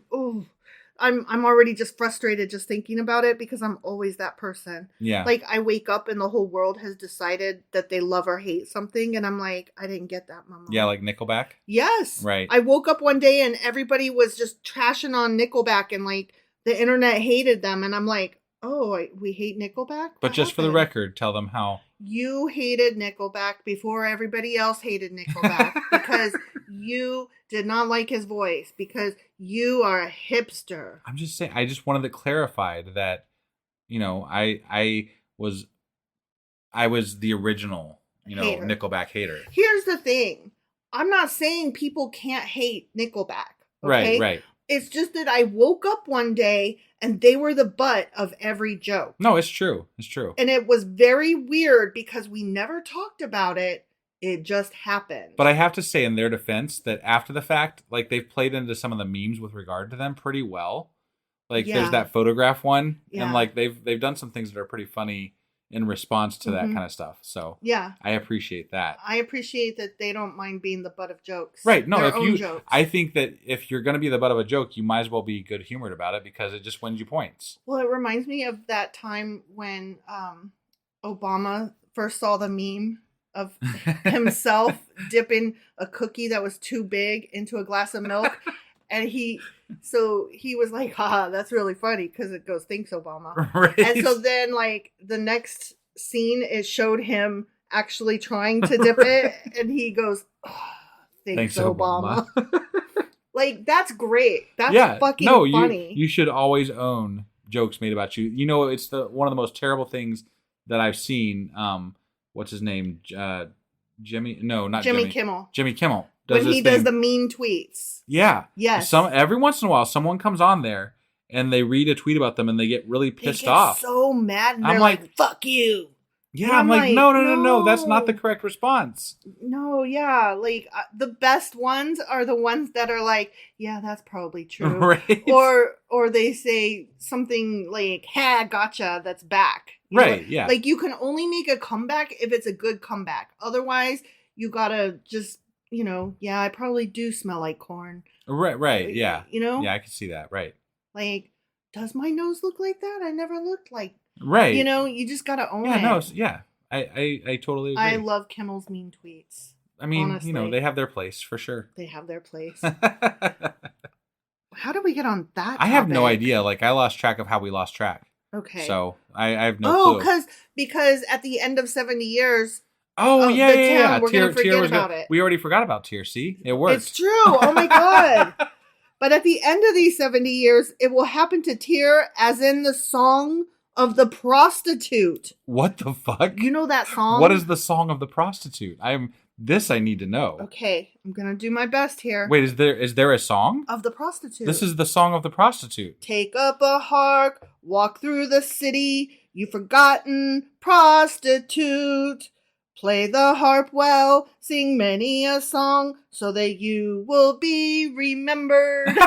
I'm already just frustrated just thinking about it because I'm always that person. Yeah. Like I wake up and the whole world has decided that they love or hate something. And I'm like, I didn't get that, Mama. Yeah, like Nickelback? Yes. Right. I woke up one day and everybody was just trashing on Nickelback and like the internet hated them. And I'm like, oh, we hate Nickelback? But just for the record, tell them how. You hated Nickelback before everybody else hated Nickelback because you did not like his voice because you are a hipster. I'm just saying, I just wanted it clarified that, I was the original, hater. Nickelback hater. Here's the thing. I'm not saying people can't hate Nickelback. Okay? Right. It's just that I woke up one day and they were the butt of every joke. No, it's true. It's true. And it was very weird because we never talked about it. It just happened. But I have to say in their defense that after the fact, like they've played into some of the memes with regard to them pretty well. Like there's that photograph one. Yeah. And like they've done some things that are pretty funny in response to that kind of stuff. So yeah, I appreciate that. I appreciate that they don't mind being the butt of jokes. Right. No, jokes. I think that if you're going to be the butt of a joke, you might as well be good humored about it because it just wins you points. Well, it reminds me of that time when Obama first saw the meme of himself dipping a cookie that was too big into a glass of milk. And he was like, haha, that's really funny because it goes, thanks, Obama. Right. And so then, like, the next scene, it showed him actually trying to dip it. And he goes, oh, thanks, Obama. Like, that's great. That's fucking funny. You should always own jokes made about you. It's one of the most terrible things that I've seen. What's his name? Jimmy Kimmel. Jimmy Kimmel. When he does the mean tweets. Yeah. Yes. Every once in a while, someone comes on there and they read a tweet about them and they get really pissed off. So mad. And I'm like, fuck you. Yeah. I'm like, no. That's not the correct response. No. Yeah. Like the best ones are the ones that are like, yeah, that's probably true. Right. Or they say something like, ha, gotcha. That's back. Right. Yeah. Like you can only make a comeback if it's a good comeback. Otherwise, you gotta just, I probably do smell like corn. Right, yeah. Yeah, I can see that, right. Like, does my nose look like that? I never looked like... Right. You just gotta own it. Yeah. I totally agree. I love Kimmel's mean tweets. I mean, honestly. They have their place, for sure. They have their place. How did we get on that topic? I have no idea. Like, I lost track of how we lost track. Okay. So, I have no clue. Because at the end of 70 years... Oh, yeah. We're going to forget about it. We already forgot about Tyr. See? It worked. It's true. Oh, my God. But at the end of these 70 years, it will happen to Tyr as in the Song of the Prostitute. What the fuck? You know that song? What is the Song of the Prostitute? I need to know. Okay, I'm going to do my best here. Wait, is there a song? Of the prostitute. This is the Song of the Prostitute. Take up a harp, walk through the city, you forgotten prostitute. Play the harp well, sing many a song, so that you will be remembered.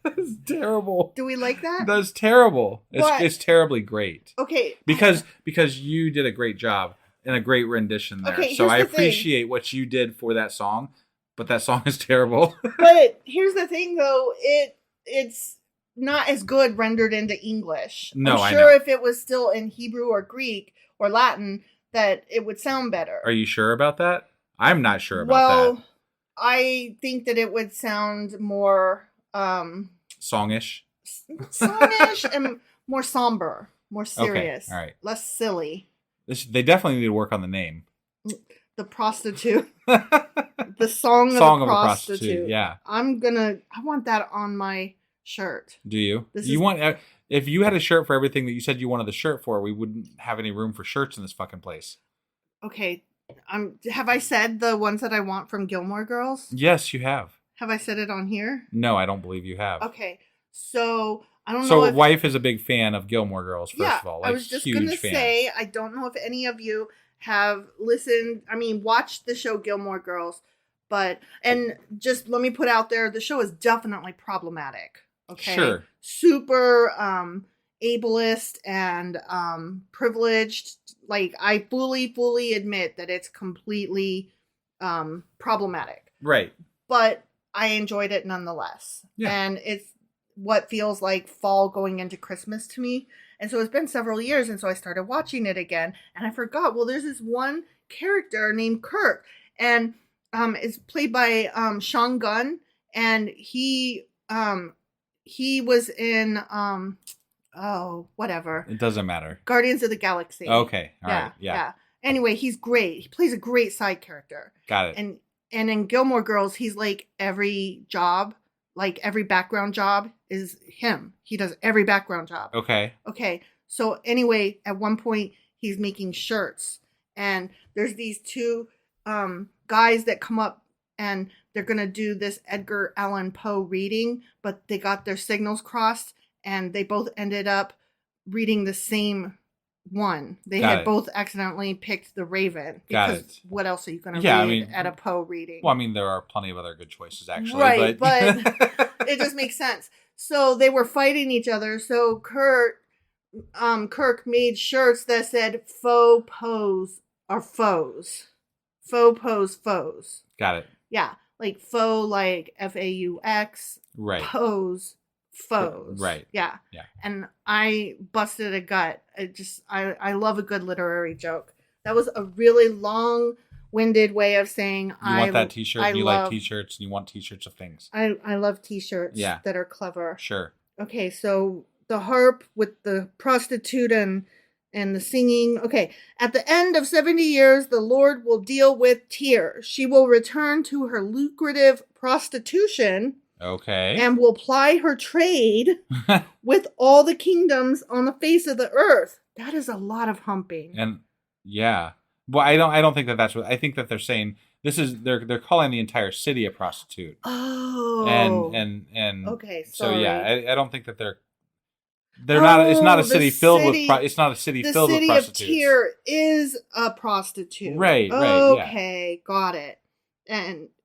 That's terrible. Do we like that? That's terrible. It's terribly great. Okay. Because you did a great job and a great rendition there. Okay, so I appreciate what you did for that song, but that song is terrible. But here's the thing, though. It's not as good rendered into English. No, I'm sure if it was still in Hebrew or Greek or Latin, that it would sound better. Are you sure about that? I'm not sure about that. Well, I think that it would sound more... songish? Songish and more somber, more serious. Okay, all right. Less silly. They definitely need to work on the name. The Prostitute. The Song of the Prostitute. Yeah. I want that on my shirt. Do you? If you had a shirt for everything that you said you wanted the shirt for, we wouldn't have any room for shirts in this fucking place. Okay. Have I said the ones that I want from Gilmore Girls? Yes, you have. Have I said it on here? No, I don't believe you have. Okay. So, I don't know So, if... wife is a big fan of Gilmore Girls, first of all. Like, I was just going to say, I don't know if any of you have watched the show Gilmore Girls, and just let me put out there, the show is definitely problematic. Okay. Sure. Super ableist and privileged. Like, I fully admit that it's completely problematic. Right. But I enjoyed it nonetheless. Yeah. And it's what feels like fall going into Christmas to me. And so it's been several years, and so I started watching it again, and I forgot, well, there's this one character named Kirk, and it's played by Sean Gunn, and he was in whatever. It doesn't matter. Guardians of the Galaxy. Okay. All right. Yeah. Anyway, he's great. He plays a great side character. Got it. And in Gilmore Girls, he's like every background job is him. He does every background job. Okay. So anyway, at one point, he's making shirts, and there's these two guys that come up, and they're going to do this Edgar Allan Poe reading, but they got their signals crossed, and they both ended up reading the same one. They had both accidentally picked The Raven. Because what else are you going to read at a Poe reading? Well, there are plenty of other good choices, actually. Right, but it just makes sense. So they were fighting each other. So Kirk made shirts that said faux pose are foes. Faux pose foes. Got it. Yeah. Like faux, like FAUX. Right. Pose foes. Right. Yeah. And I busted a gut. I love a good literary joke. That was a really long-winded way of saying you want that t-shirt, you like t-shirts, and you want t-shirts of things. I love t-shirts that are clever. Sure. Okay, so the harp with the prostitute and the singing. Okay, at the end of 70 years, the Lord will deal with Tyr. She will return to her lucrative prostitution. Okay. And will ply her trade with all the kingdoms on the face of the earth. That is a lot of humping. And yeah. Well, I don't think that's what I think that they're saying. This is they're calling the entire city a prostitute. Oh. And okay, sorry. So yeah, I don't think that they're not. It's not a city filled with. It's not a city filled with prostitutes. The city of Tyr is a prostitute. Right. Okay, got it.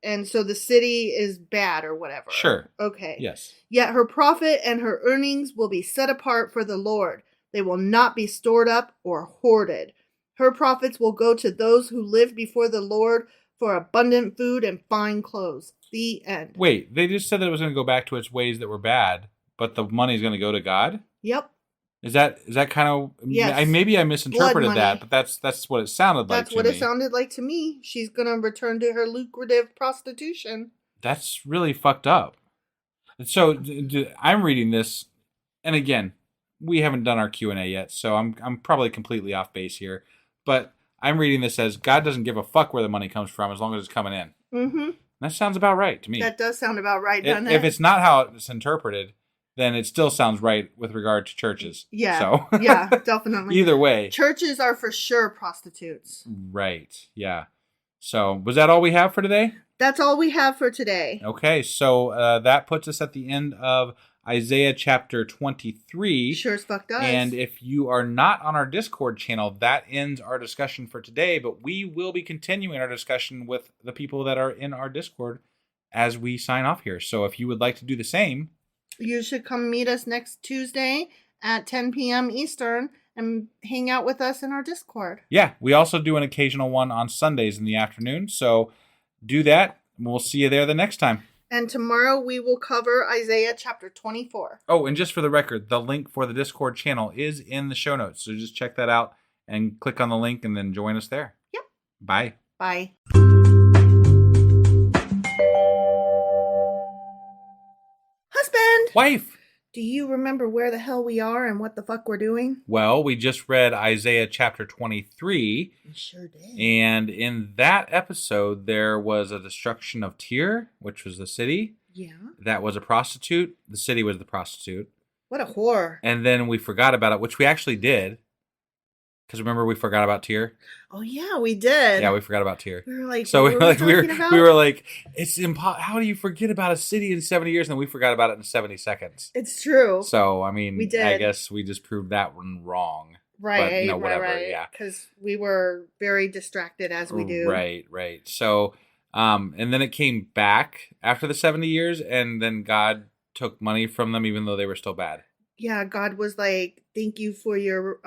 And so the city is bad or whatever. Sure. Okay. Yes. Yet her profit and her earnings will be set apart for the Lord. They will not be stored up or hoarded. Her profits will go to those who live before the Lord for abundant food and fine clothes. The end. Wait, they just said that it was going to go back to its ways that were bad, but the money is going to go to God? Yep. Is that kind of... Yes. Maybe I misinterpreted that, but that's what it sounded like to me. That's what it sounded like to me. She's going to return to her lucrative prostitution. That's really fucked up. So I'm reading this, and again, we haven't done our Q&A yet, so I'm probably completely off base here. But I'm reading this as God doesn't give a fuck where the money comes from as long as it's coming in. Mm-hmm. That sounds about right to me. That does sound about right, doesn't it? If it's not how it's interpreted, then it still sounds right with regard to churches. Yeah. So Yeah, definitely. Either way. Churches are for sure prostitutes. Right. Yeah. So was that all we have for today? That's all we have for today. Okay. So that puts us at the end of Isaiah chapter 23. Sure as fuck does. And if you are not on our Discord channel, that ends our discussion for today. But we will be continuing our discussion with the people that are in our Discord as we sign off here. So if you would like to do the same, you should come meet us next Tuesday at 10 p.m. Eastern and hang out with us in our Discord. Yeah, we also do an occasional one on Sundays in the afternoon. So do that. We'll see you there the next time. And tomorrow we will cover Isaiah chapter 24. Oh, and just for the record, the link for the Discord channel is in the show notes. So just check that out and click on the link and then join us there. Yep. Bye. Bye. Husband! Wife! Do you remember where the hell we are and what the fuck we're doing? Well, we just read Isaiah chapter 23. We sure did. And in that episode, there was a destruction of Tyre, which was the city. Yeah. That was a prostitute. The city was the prostitute. What a whore. And then we forgot about it, which we actually did. Because remember, we forgot about Tyre. Oh yeah, we did. Yeah, we forgot about Tyre. We were like, so we were like, it's how do you forget about a city in 70 years? And then we forgot about it in 70 seconds. It's true. So I mean, we did. I guess we just proved that one wrong. Right. But, whatever. Right. Yeah. Because we were very distracted as we do. Right. So, and then it came back after the 70 years, and then God took money from them, even though they were still bad. Yeah, God was like, "Thank you for your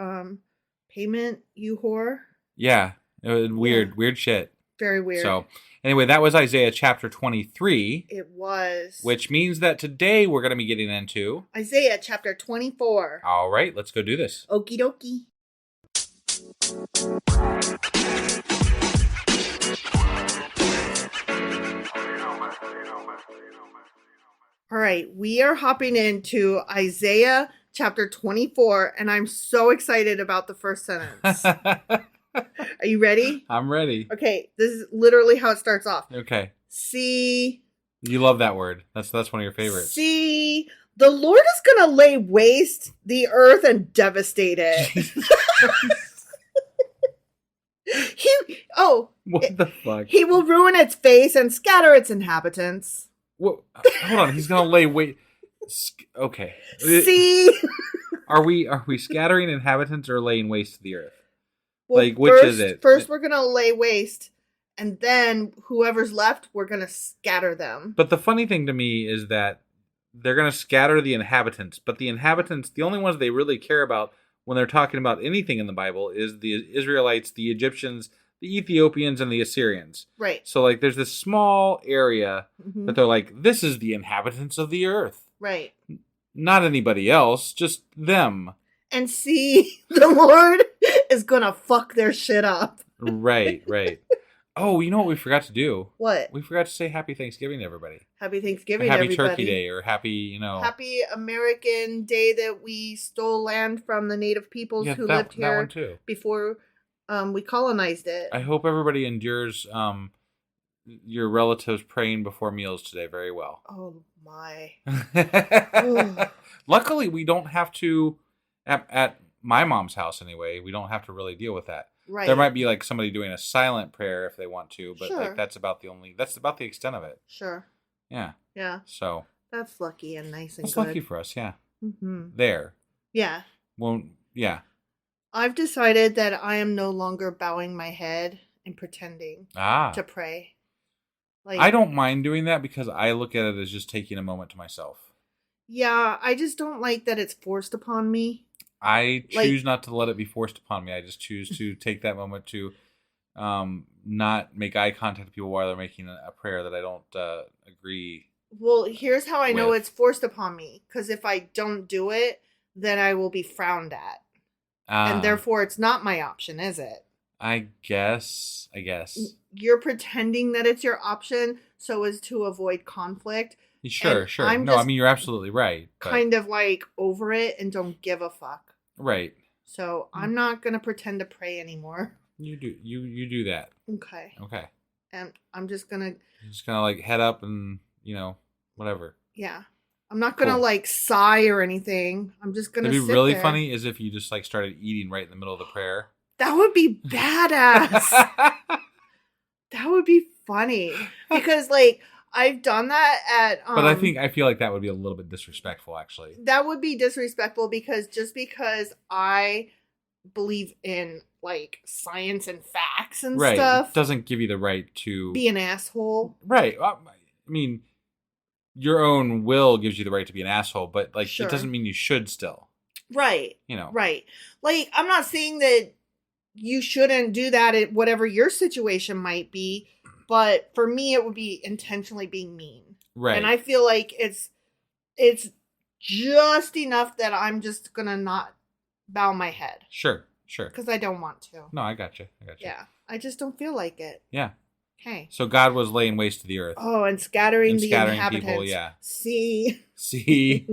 payment, you whore." Yeah, it was weird shit. Very weird. So, anyway, that was Isaiah chapter 23. It was. Which means that today we're going to be getting into Isaiah chapter 24. All right, let's go do this. Okie dokie. All right, we are hopping into Isaiah chapter 24, and I'm so excited about the first sentence. Are you ready? I'm ready. Okay, this is literally how it starts off. Okay. See. You love that word. That's one of your favorites. See, the Lord is going to lay waste the earth and devastate it. What the fuck? He will ruin its face and scatter its inhabitants. What? Hold on. He's going to lay waste. Okay. See? Are we scattering inhabitants or laying waste to the earth? Well, like, which is it? First, we're going to lay waste, and then whoever's left, we're going to scatter them. But the funny thing to me is that they're going to scatter the inhabitants, but the inhabitants, the only ones they really care about when they're talking about anything in the Bible is the Israelites, the Egyptians, the Ethiopians, and the Assyrians. Right. So, like, there's this small area that they're like, this is the inhabitants of the earth. Right. Not anybody else, just them. And see, the Lord is going to fuck their shit up. Right. Oh, you know what we forgot to do? What? We forgot to say Happy Thanksgiving to everybody. Happy Thanksgiving, happy everybody. Turkey Day, or happy, Happy American Day that we stole land from the native peoples who lived here that one too. Before we colonized it. I hope everybody endures your relatives praying before meals today very well. Oh, my. Luckily, we don't have to, at my mom's house anyway, we don't have to really deal with that. Right. There might be like somebody doing a silent prayer if they want to, but sure. like that's about the extent of it. Sure. Yeah. Yeah. So. That's lucky and nice and that's good. Lucky for us, yeah. Mm-hmm. There. Yeah. Well, yeah. I've decided that I am no longer bowing my head and pretending to pray. Like, I don't mind doing that because I look at it as just taking a moment to myself. Yeah, I just don't like that it's forced upon me. I choose not to let it be forced upon me. I just choose to take that moment to not make eye contact with people while they're making a prayer that I don't agree. Well, here's how I know it's forced upon me. Because if I don't do it, then I will be frowned at. And therefore, it's not my option, is it? I guess. You're pretending that it's your option so as to avoid conflict. Sure, And sure. I'm No, I just mean, you're absolutely right. But, kind of like over it and don't give a fuck. right. So I'm not going to pretend to pray anymore. You do that. Okay. Okay. And I'm just going to, You're just gonna like head up and whatever. yeah. I'm not going to Cool. like sigh or anything. I'm just going to It'd sit be really there. funny is if you just like started eating right in the middle of the prayer. That would be badass. That would be funny. Because like I've done that at But I feel like that would be a little bit disrespectful, actually. that would be disrespectful because just because I believe in like science and facts and Right. stuff It doesn't give you the right to be an asshole. Right. I mean, your own will gives you the right to be an asshole, but like Sure. it doesn't mean you should still. Right. You know. Right. Like I'm not saying that you shouldn't do that at whatever your situation might be, but for me it would be intentionally being mean. Right. And I feel like it's just enough that I'm just going to not bow my head Sure. because I don't want to. No, I got you. Yeah. I just don't feel like it. Yeah. Okay. So God was laying waste to the earth. Oh, and scattering And the scattering inhabitants. people, yeah. See, See?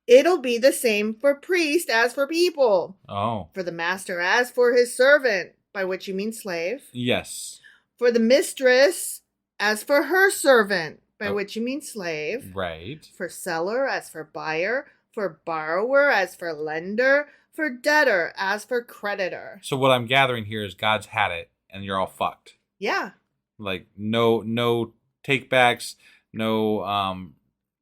it'll be the same for priest as for people. Oh. For the master as for his servant, by which you mean slave. Yes. For the mistress as for her servant, by Oh. which you mean slave. Right. For seller as for buyer. For borrower as for lender. For debtor as for creditor. So what I'm gathering here is God's had it and you're all fucked. Yeah. Like no takebacks, no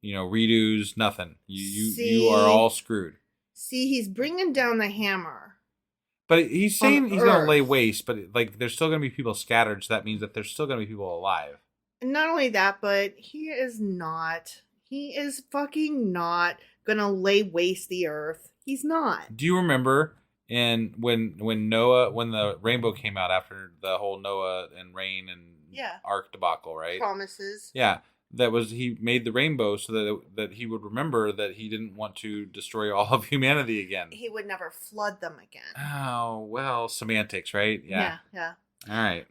redos, nothing. You are all screwed. See, he's bringing down the hammer. But he's saying On he's going to lay Earth. waste, but like there's still going to be people scattered, so that means that there's still going to be people alive. And not only that, but he is fucking not gonna lay waste the earth. He's not. Do you remember when the rainbow came out after the whole Noah and rain and Yeah. ark debacle, right? Promises. Yeah. He made the rainbow so that he would remember that he didn't want to destroy all of humanity again. He would never flood them again. Oh, well, semantics, right? Yeah. Yeah. All right.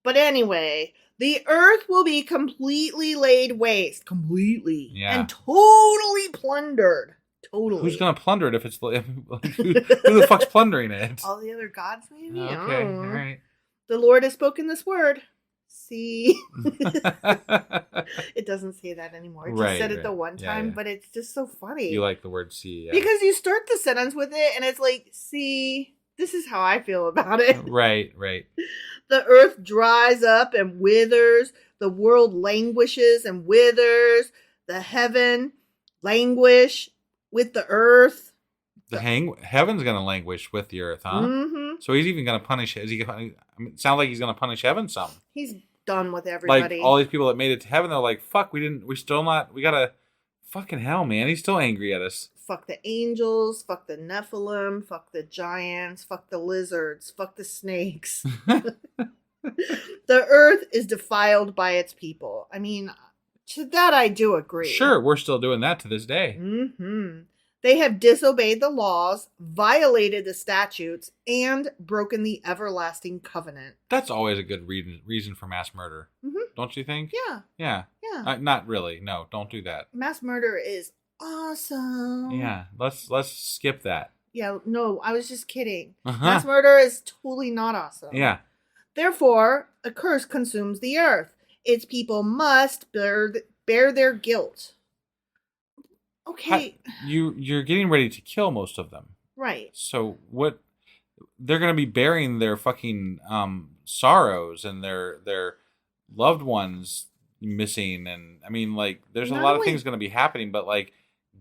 But anyway, the earth will be completely laid waste. Completely. Yeah. And totally plundered. Totally. Who's going to plunder it if it's... who the fuck's plundering it? All the other gods, maybe? I don't Okay, know. all right. The Lord has spoken this word. See? It doesn't say that anymore. It just said it the one time, but it's just so funny. You like the word see, yeah. Because you start the sentence with it, and it's like, see, this is how I feel about it. Right. The earth dries up and withers. The world languishes and withers. The heaven languish with the earth. Heaven's going to languish with the earth, huh? Mm-hmm. So he's even going to punish... it sounds like he's going to punish heaven some. He's done with everybody. Like, all these people that made it to heaven, they're like, fuck, we gotta... Fucking hell, man. He's still angry at us. Fuck the angels, fuck the Nephilim, fuck the giants, fuck the lizards, fuck the snakes. The earth is defiled by its people. I mean, to that I do agree. Sure, we're still doing that to this day. Mm-hmm. They have disobeyed the laws, violated the statutes, and broken the everlasting covenant. That's always a good reason for mass murder. Mm-hmm. Don't you think? Yeah. Yeah. Yeah. Not really. No, don't do that. Mass murder is awesome. Yeah. Let's skip that. Yeah, no, I was just kidding. Uh-huh. Mass murder is totally not awesome. Yeah. Therefore, a curse consumes the earth. Its people must bear their guilt. Okay. You're getting ready to kill most of them. Right. So what? They're going to be bearing their fucking sorrows and their loved ones missing, and I mean, like, there's a lot of things going to be happening, but like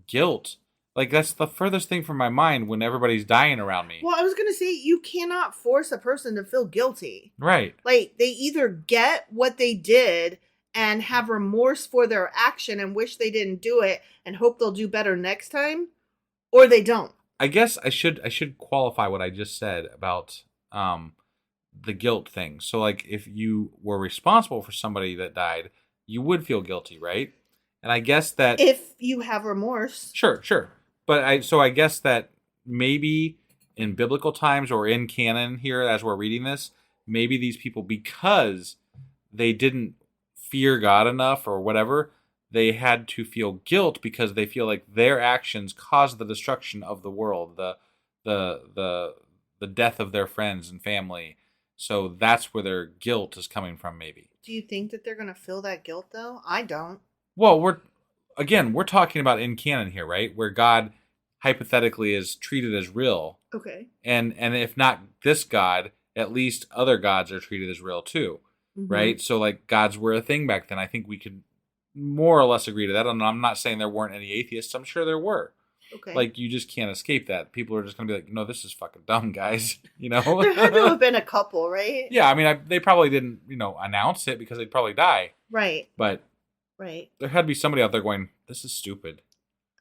guilt, like that's the furthest thing from my mind when everybody's dying around me. Well, I was going to say, you cannot force a person to feel guilty. Right. Like, they either get what they did and have remorse for their action and wish they didn't do it and hope they'll do better next time, or they don't. I guess I should qualify what I just said about the guilt thing. So like, if you were responsible for somebody that died, you would feel guilty, right? And I guess that if you have remorse. Sure. But I guess that maybe in biblical times or in canon here as we're reading this, maybe these people, because they didn't fear God enough or whatever, they had to feel guilt because they feel like their actions caused the destruction of the world, the death of their friends and family. So that's where their guilt is coming from, maybe. Do you think that they're going to feel that guilt, though? I don't. Well, we're talking about in canon here, right? Where God hypothetically is treated as real. Okay. And if not this God, at least other gods are treated as real too, right? So like gods were a thing back then. I think we could more or less agree to that. I'm not saying there weren't any atheists. I'm sure there were. Okay. Like, you just can't escape that. People are just going to be like, no, this is fucking dumb, guys. You know? There had to have been a couple, right? Yeah, I mean, they probably didn't, announce it because they'd probably die. Right. But there had to be somebody out there going, this is stupid.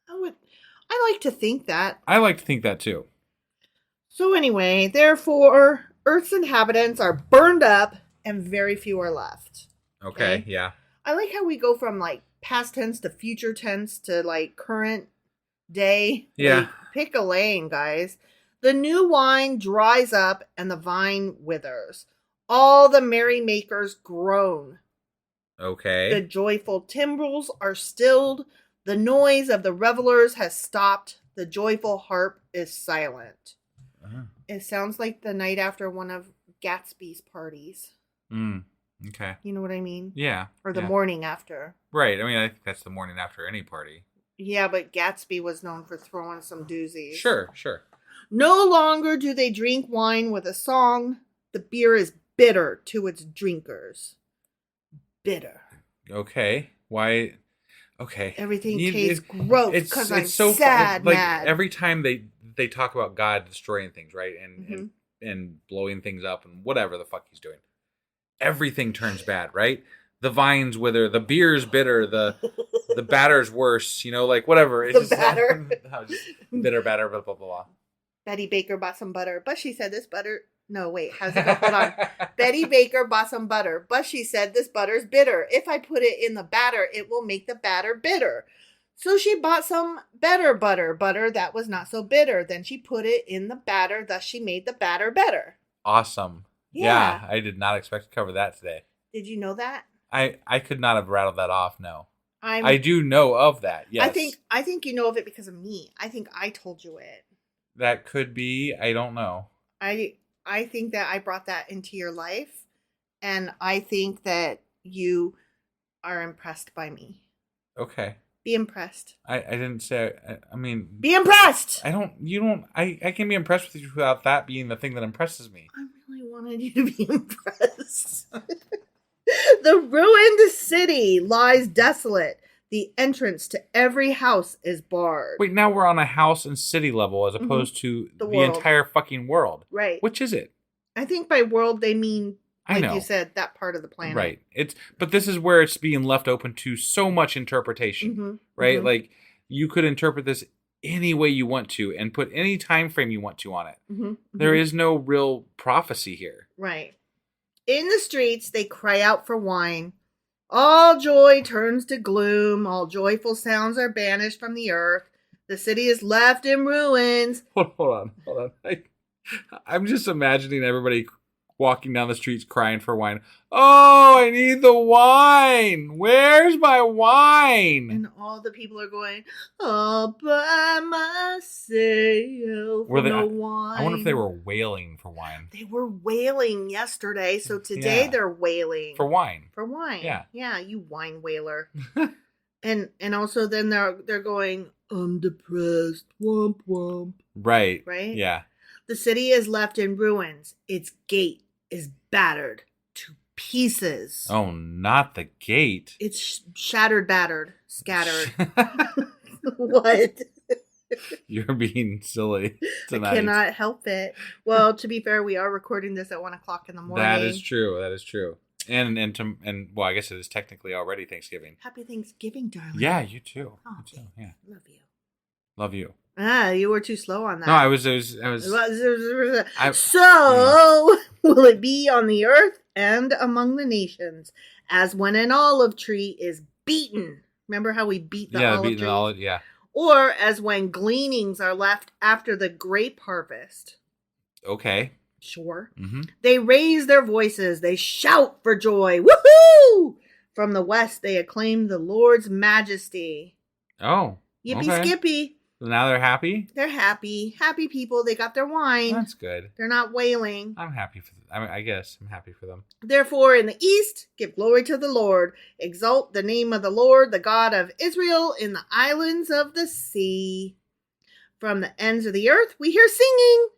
I like to think that. I like to think that too. So anyway, therefore, Earth's inhabitants are burned up and very few are left. Okay, yeah. I like how we go from like past tense to future tense to like current day. Yeah. Like, pick a lane, guys. The new wine dries up and the vine withers. All the merrymakers groan. Okay. The joyful timbrels are stilled. The noise of the revelers has stopped. The joyful harp is silent. Uh-huh. It sounds like the night after one of Gatsby's parties. Okay. You know what I mean? Yeah. Or the morning after. Right. I mean, I think that's the morning after any party. Yeah, but Gatsby was known for throwing some doozies. Sure. No longer do they drink wine with a song. The beer is bitter to its drinkers. Bitter. Okay. Why? Okay. Everything tastes gross because I'm so sad, like mad. every time they talk about God destroying things, right, and blowing things up and whatever the fuck he's doing, everything turns bad, right? The vines wither, the beer's bitter, the batter's worse, like whatever. It's the batter. Just bitter batter, blah blah blah. Betty Baker bought some butter, but she said this butter. No, wait, how's it go? Hold on. Betty Baker bought some butter, but she said this butter's bitter. If I put it in the batter, it will make the batter bitter. So she bought some better butter that was not so bitter. Then she put it in the batter, thus she made the batter better. Awesome. Yeah, I did not expect to cover that today. Did you know that? I could not have rattled that off, no. I do know of that, yes. I think you know of it because of me. I think I told you it. That could be, I don't know. I think that I brought that into your life, and I think that you are impressed by me. Okay. Be impressed. I didn't say, I mean... Be impressed! I can be impressed with you without that being the thing that impresses me. I really wanted you to be impressed. The ruined city lies desolate. The entrance to every house is barred. Wait, now we're on a house and city level as opposed to the entire fucking world. Right. Which is it? I think by world they mean, like you said, that part of the planet. Right. But this is where it's being left open to so much interpretation. Right? Mm-hmm. Like, you could interpret this any way you want to and put any time frame you want to on it. There is no real prophecy here. Right. In the streets, they cry out for wine. All joy turns to gloom. All joyful sounds are banished from the earth. The city is left in ruins. Hold on. I'm just imagining everybody walking down the streets crying for wine. Oh, I need the wine. Where's my wine? And all the people are going, all by myself. No wine. I wonder if they were wailing for wine. They were wailing yesterday, so today they're wailing. For wine. For wine. Yeah. Yeah, you wine wailer. and also then they're going, I'm depressed. Womp womp. Right. Right? Yeah. The city is left in ruins. Its gate is battered to pieces. Oh, not the gate. It's shattered, battered, scattered. What? You're being silly tonight. I cannot help it. Well, to be fair, we are recording this at 1 o'clock in the morning. That is true. And well, I guess it is technically already Thanksgiving. Happy Thanksgiving, darling. Yeah, you too. Oh, you too. Yeah. Love you. Ah, you were too slow on that. No, I was. So will it be on the earth and among the nations, as when an olive tree is beaten. Remember how we beat the olive tree? Yeah. Or as when gleanings are left after the grape harvest. Okay. Sure. Mm-hmm. They raise their voices. They shout for joy. Woohoo! From the west, they acclaim the Lord's majesty. Oh. Yippee okay. skippy. So now they're happy? They're happy. Happy people. They got their wine. That's good. They're not wailing. I'm happy for them. I guess I'm happy for them. Therefore, in the east, give glory to the Lord. Exalt the name of the Lord, the God of Israel, in the islands of the sea. From the ends of the earth, we hear singing.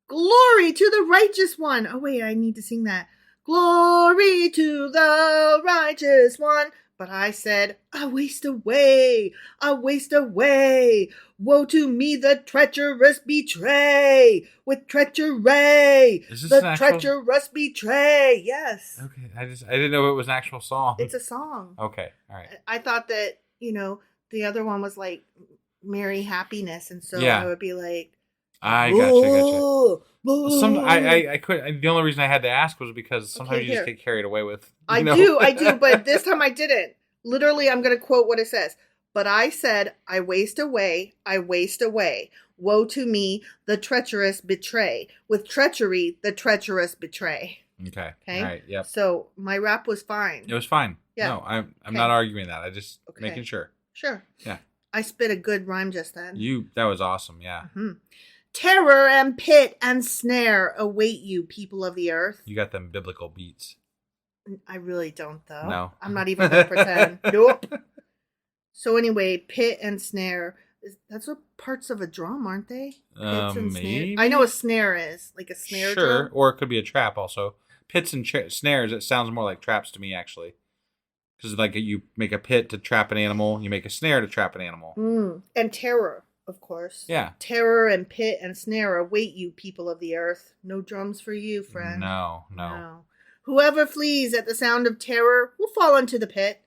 Glory to the righteous one. Oh, wait, I need to sing that. Glory to the righteous one. But I said, I waste away, I waste away. Woe to me, the treacherous betray. With treachery, Is this the an actual... treacherous betray. Yes. Okay, I didn't know it was an actual song. It's a song. Okay, all right. I thought that, the other one was like Merry Happiness. And so Yeah. I would be like, I gotcha. I could. The only reason I had to ask was because sometimes you just get carried away with. I do, but this time I didn't. Literally, I'm going to quote what it says. But I said, I waste away, I waste away. Woe to me, the treacherous betray. With treachery, the treacherous betray. Okay. Okay. All right. Yep. So my rap was fine. It was fine. Yeah. No, I'm not arguing that. I just making sure. Sure. Yeah. I spit a good rhyme just then. That was awesome. Yeah. Mm-hmm. Terror and pit and snare await you, people of the earth. You got them biblical beats. I really don't, though. No. I'm not even going to pretend. Nope. So anyway, pit and snare. That's what parts of a drum, aren't they? Pits and Maybe. snare. I know a snare is. Like a snare Sure. drum. Or it could be a trap also. Pits and snares, it sounds more like traps to me, actually. Because like you make a pit to trap an animal, you make a snare to trap an animal. And terror, of course. Yeah. Terror and pit and snare await you, people of the earth. No drums for you, friend. No. Whoever flees at the sound of terror will fall into the pit.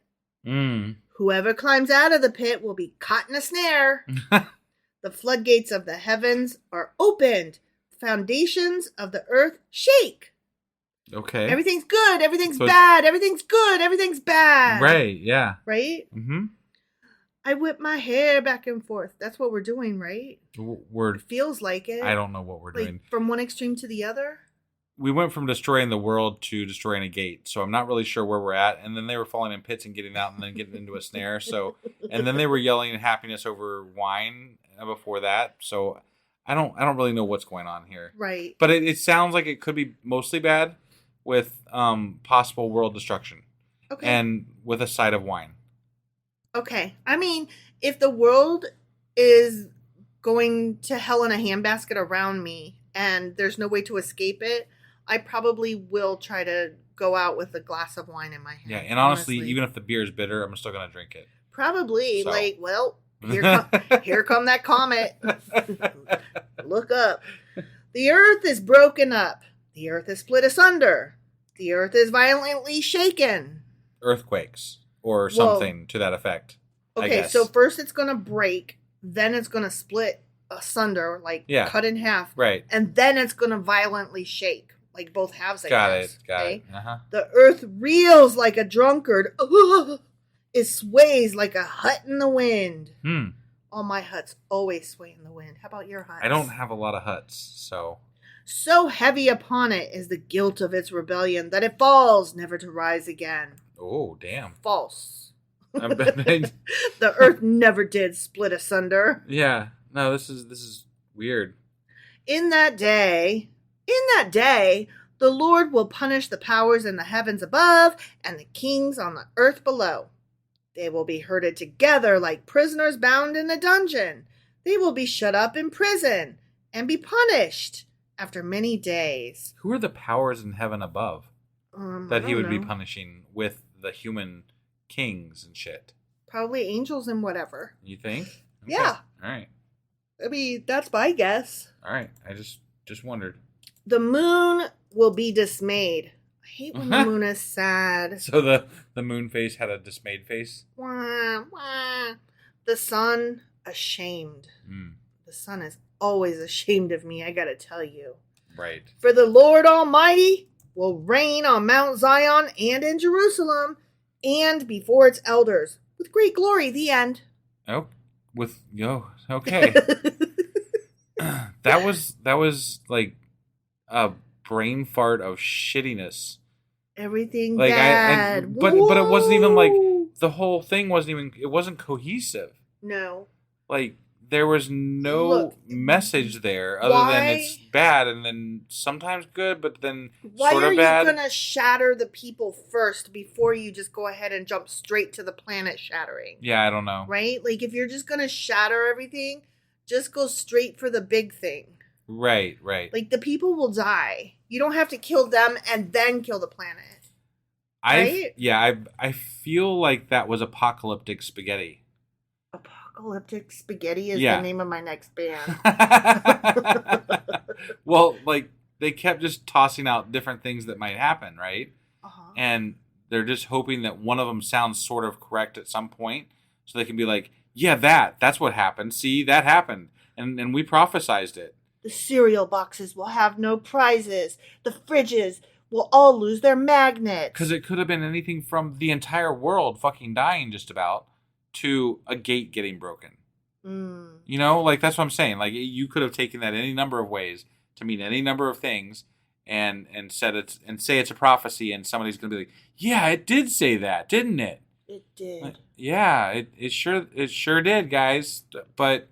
Whoever climbs out of the pit will be caught in a snare. The floodgates of the heavens are opened. The foundations of the earth shake. Okay. Everything's good. Everything's bad. Everything's good. Everything's bad. Right. Yeah. Right? Mm-hmm. I whip my hair back and forth. That's what we're doing, right? It feels like it. I don't know what we're doing. From one extreme to the other? We went from destroying the world to destroying a gate. So I'm not really sure where we're at. And then they were falling in pits and getting out and then getting into a snare. So, and then they were yelling happiness over wine before that. So I don't really know what's going on here. Right. But it sounds like it could be mostly bad with possible world destruction. Okay. And with a side of wine. Okay. I mean, if the world is going to hell in a handbasket around me and there's no way to escape it, I probably will try to go out with a glass of wine in my hand. Yeah, and honestly, even if the beer is bitter, I'm still going to drink it. Probably. So. Here come that comet. Look up. The earth is broken up. The earth is split asunder. The earth is violently shaken. Earthquakes or something to that effect. Okay, so first it's going to break, then it's going to split asunder, cut in half. Right. And then it's going to violently shake, like both halves, I guess. Got it. Uh-huh. The earth reels like a drunkard. It sways like a hut in the wind. All my huts always sway in the wind. How about your huts? I don't have a lot of huts, so... So heavy upon it is the guilt of its rebellion that it falls never to rise again. Oh, damn. False. The earth never did split asunder. Yeah. No, this is weird. In that day, the Lord will punish the powers in the heavens above and the kings on the earth below. They will be herded together like prisoners bound in a dungeon. They will be shut up in prison and be punished after many days. Who are the powers in heaven above that he would be know. punishing with the human kings and shit? Probably angels and whatever. You think? Okay. Yeah. All right. I mean, that's my guess. All right. I just wondered. The moon will be dismayed. I hate when the moon is sad. So the moon face had a dismayed face? Wah, wah. The sun ashamed. The sun is always ashamed of me, I gotta tell you. Right. For the Lord Almighty will reign on Mount Zion and in Jerusalem and before its elders with great glory. The end. Oh, okay. That was like a brain fart of shittiness. everything Like bad. but it wasn't even like Woo! the whole thing it wasn't cohesive. No. Like there was no message there other than it's bad and then sometimes good, but then sort of bad. Why are you going to shatter the people first before you just go ahead and jump straight to the planet shattering? Yeah, I don't know. Right? Like if you're just going to shatter everything, just go straight for the big thing. Right. Like the people will die. You don't have to kill them and then kill the planet. Right? I feel like that was apocalyptic spaghetti. Apocalyptic Spaghetti is the name of my next band. Well, like they kept just tossing out different things that might happen, right? Uh-huh. And they're just hoping that one of them sounds sort of correct at some point, so they can be like, "Yeah, that's what happened. See, that happened, and we prophesized it." The cereal boxes will have no prizes. The fridges will all lose their magnets. Because it could have been anything from the entire world fucking dying just about to a gate getting broken. You know, like that's what I'm saying. Like you could have taken that any number of ways to mean any number of things, and say it's a prophecy, and somebody's gonna be like, "Yeah, it did say that, didn't it?" It did. Like, yeah, it sure did, guys. But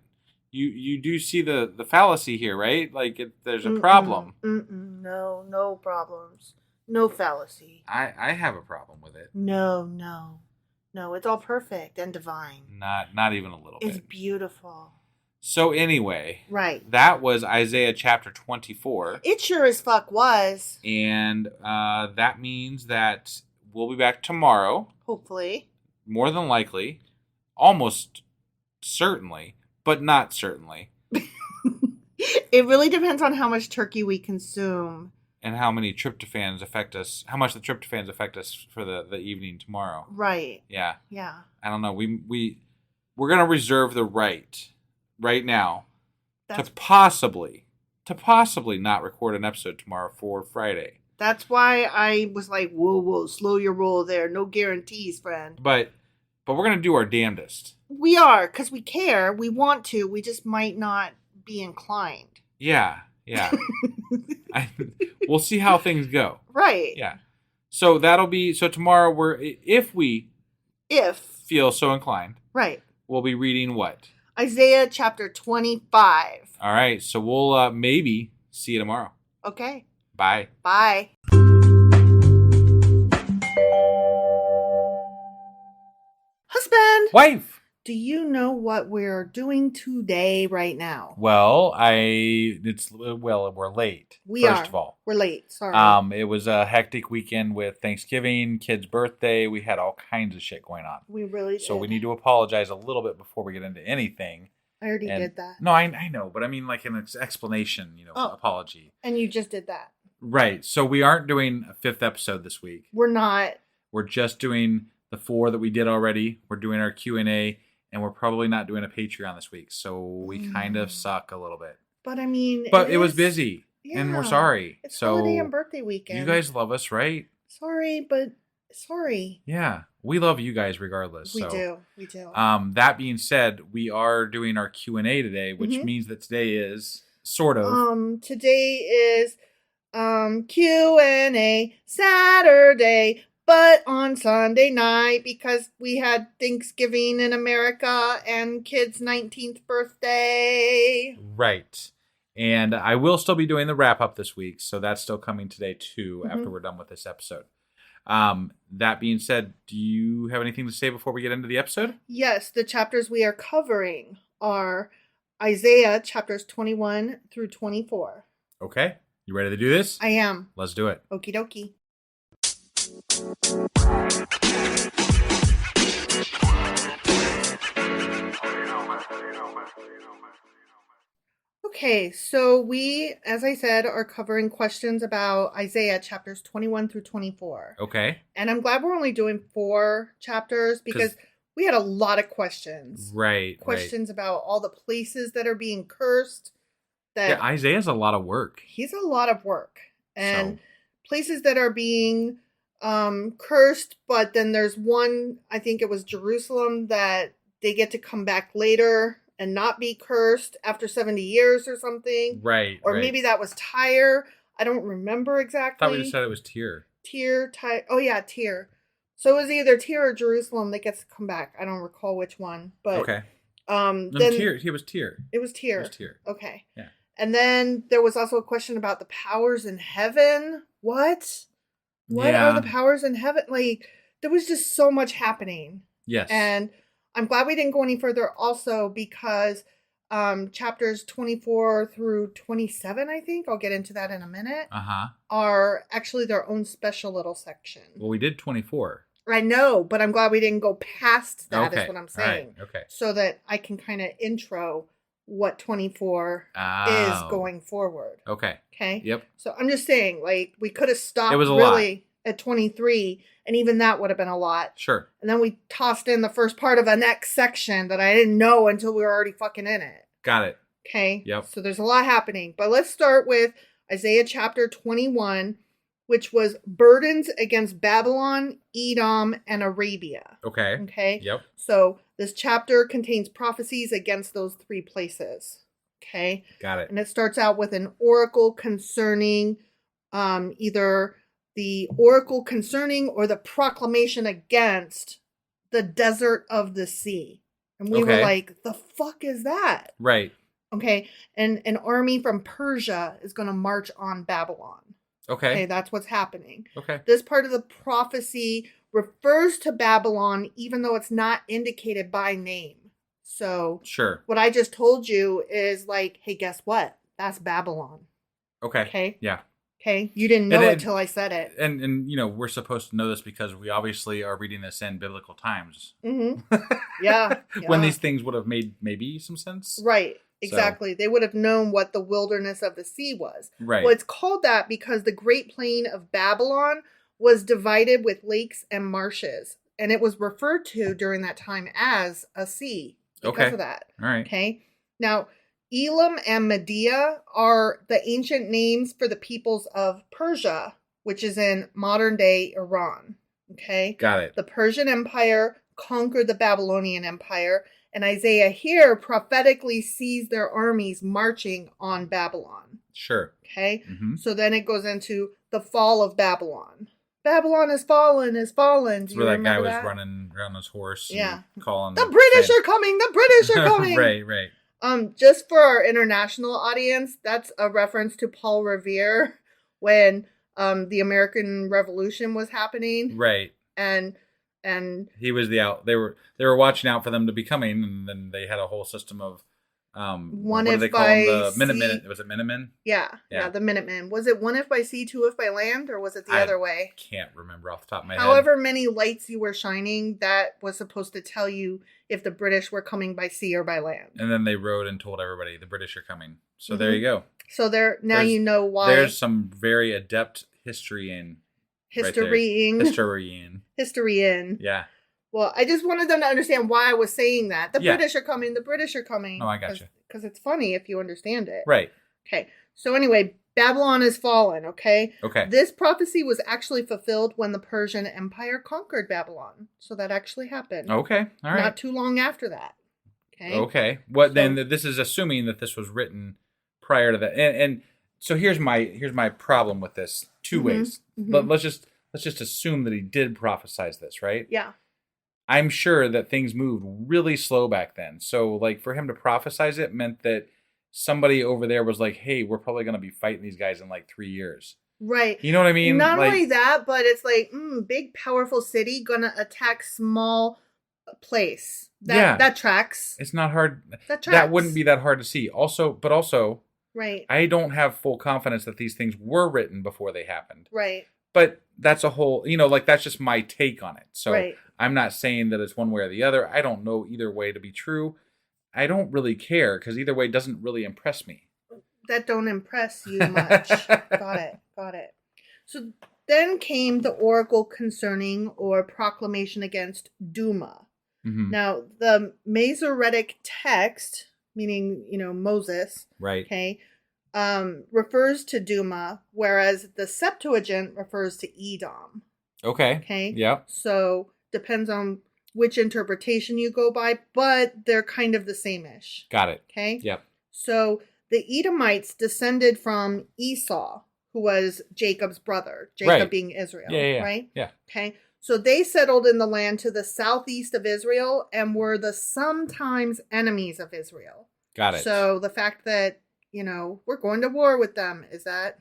you do see the fallacy here, right? Like there's a problem. No problems. No fallacy. I have a problem with it. No, it's all perfect and divine. Not even a little bit. It's beautiful. So anyway, right. That was Isaiah chapter 24. It sure as fuck was. And that means that we'll be back tomorrow. Hopefully. More than likely. Almost certainly, but not certainly. It really depends on how much turkey we consume. And how many tryptophans affect us, how much the tryptophans affect us for the evening tomorrow. Right. Yeah. Yeah. I don't know. We're going to reserve the right now to possibly not record an episode tomorrow for Friday. That's why I was like, whoa, slow your roll there. No guarantees, friend. But we're going to do our damnedest. We are, because we care. We want to. We just might not be inclined. Yeah. We'll see how things go. Right. Yeah. So tomorrow if we feel so inclined. Right. We'll be reading what? Isaiah chapter 25. All right. So we'll maybe see you tomorrow. Okay. Bye. Bye. Husband. Wife. Do you know what we're doing today right now? Well, we're late. First of all, we're late. Sorry. It was a hectic weekend with Thanksgiving, kid's birthday. We had all kinds of shit going on. We really did. So we need to apologize a little bit before we get into anything. I already did that. No, I know, but I mean like an explanation, apology. And you just did that. Right. So we aren't doing a 5th episode this week. We're not. We're just doing the 4 that we did already. We're doing our Q&A. And we're probably not doing a Patreon this week, so we kind of suck a little bit. But I mean... But it was busy, and we're sorry. It's holiday and birthday weekend. You guys love us, right? Sorry, but sorry. Yeah, we love you guys regardless. We do. That being said, we are doing our Q&A today, which means that today is sort of... Today is Q&A Saturday. But on Sunday night, because we had Thanksgiving in America and kid's 19th birthday. Right. And I will still be doing the wrap-up this week, so that's still coming today, too, after we're done with this episode. That being said, do you have anything to say before we get into the episode? Yes, the chapters we are covering are Isaiah chapters 21 through 24. Okay. You ready to do this? I am. Let's do it. Okie dokie. Okay, so we, as I said, are covering questions about Isaiah chapters 21 through 24. Okay. And I'm glad we're only doing 4 chapters because we had a lot of questions. Right. Questions about all the places that are being cursed. Yeah, Isaiah's a lot of work. He's a lot of work. And places that are being cursed, but then there's one, I think it was Jerusalem, that they get to come back later and not be cursed after 70 years or something. Right. Or maybe that was Tyre. I don't remember exactly. I thought we just said it was Tyre. Tyre. Oh yeah, Tyre. So it was either Tyre or Jerusalem that gets to come back. I don't recall which one, but Okay. then Tyre. It was Tyre. It was Tyre. It was Tyre. Okay. Yeah. And then there was also a question about the powers in heaven. What? What are the powers in heaven? Like, there was just so much happening. Yes. And I'm glad we didn't go any further also because chapters 24 through 27, I think, I'll get into that in a minute, are actually their own special little section. Well, we did 24. I know, but I'm glad we didn't go past that, is what I'm saying. Right. Okay. So that I can kind of intro what 24 is going forward. Okay. Okay? Yep. So I'm just saying, like, we could have stopped at 23, and even that would have been a lot. Sure. And then we tossed in the first part of a next section that I didn't know until we were already fucking in it. Got it. Okay? Yep. So there's a lot happening. But let's start with Isaiah chapter 21, which was burdens against Babylon, Edom, and Arabia. Okay. Okay? Yep. So this chapter contains prophecies against those three places. Okay? Got it. And it starts out with an oracle concerning either the oracle concerning or the proclamation against the desert of the sea. And we were like, the fuck is that? Right. Okay. And an army from Persia is going to march on Babylon. Okay, that's what's happening. Okay. This part of the prophecy refers to Babylon, even though it's not indicated by name. So, sure. What I just told you is like, hey, guess what? That's Babylon. Okay. Okay. Yeah. Okay. You didn't know it till I said it. And you know, we're supposed to know this because we obviously are reading this in biblical times. Mm-hmm. Yeah. When these things would have made maybe some sense. Right. Exactly. So, they would have known what the wilderness of the sea was. Right. Well, it's called that because the Great Plain of Babylon was divided with lakes and marshes. And it was referred to during that time as a sea because of that. All right. Okay. Now, Elam and Media are the ancient names for the peoples of Persia, which is in modern day Iran. Okay. Got it. The Persian Empire conquered the Babylonian Empire. And Isaiah here prophetically sees their armies marching on Babylon. Sure. Okay? Mm-hmm. So then it goes into the fall of Babylon. Babylon has fallen, has fallen. That's where that guy was running around his horse. Yeah. And calling the British are coming! The British are coming! Right. Just for our international audience, that's a reference to Paul Revere when the American Revolution was happening. Right. And he was they were watching out for them to be coming, and then they had a whole system of what do they call them? The Minutemen. Was it Minutemen? Yeah, the Minutemen. Was it one if by sea, two if by land, or was it the other way? Can't remember off the top of my head. However many lights you were shining, that was supposed to tell you if the British were coming by sea or by land. And then they rode and told everybody the British are coming. So there you go. So you know why. There's some very adept historian. Historian. Yeah. Well, I just wanted them to understand why I was saying that. The British are coming. The British are coming. Oh, I got you. Because it's funny if you understand it. Right. Okay. So anyway, Babylon has fallen, okay? Okay. This prophecy was actually fulfilled when the Persian Empire conquered Babylon. So that actually happened. Okay. All right. Not too long after that. Okay. Okay. Then this is assuming that this was written prior to that. And so here's my problem with this. Two ways. Mm-hmm. But let's just assume that he did prophesize this, right? Yeah. I'm sure that things moved really slow back then. So like for him to prophesize it meant that somebody over there was like, hey, we're probably going to be fighting these guys in like 3 years. Right. You know what I mean? Not only that, but it's like, big, powerful city gonna attack small place. That tracks. It's not hard. That tracks. That wouldn't be that hard to see. Also, right. I don't have full confidence that these things were written before they happened. Right. But that's a whole, that's just my take on it. So right. I'm not saying that it's one way or the other. I don't know either way to be true. I don't really care because either way doesn't really impress me. That don't impress you much. Got it. So then came the oracle concerning or proclamation against Duma. Mm-hmm. Now, the Masoretic text, meaning, Moses, right? Okay, refers to Duma, whereas the Septuagint refers to Edom. Okay. Yeah. So depends on which interpretation you go by, but they're kind of the same-ish. Got it. Okay. Yep. So the Edomites descended from Esau, who who was Jacob's brother, Jacob Right. being Israel, Yeah. right? Yeah. Okay. So they settled in the land to the southeast of Israel and were the sometimes enemies of Israel. Got it. So the fact that, we're going to war with them, is that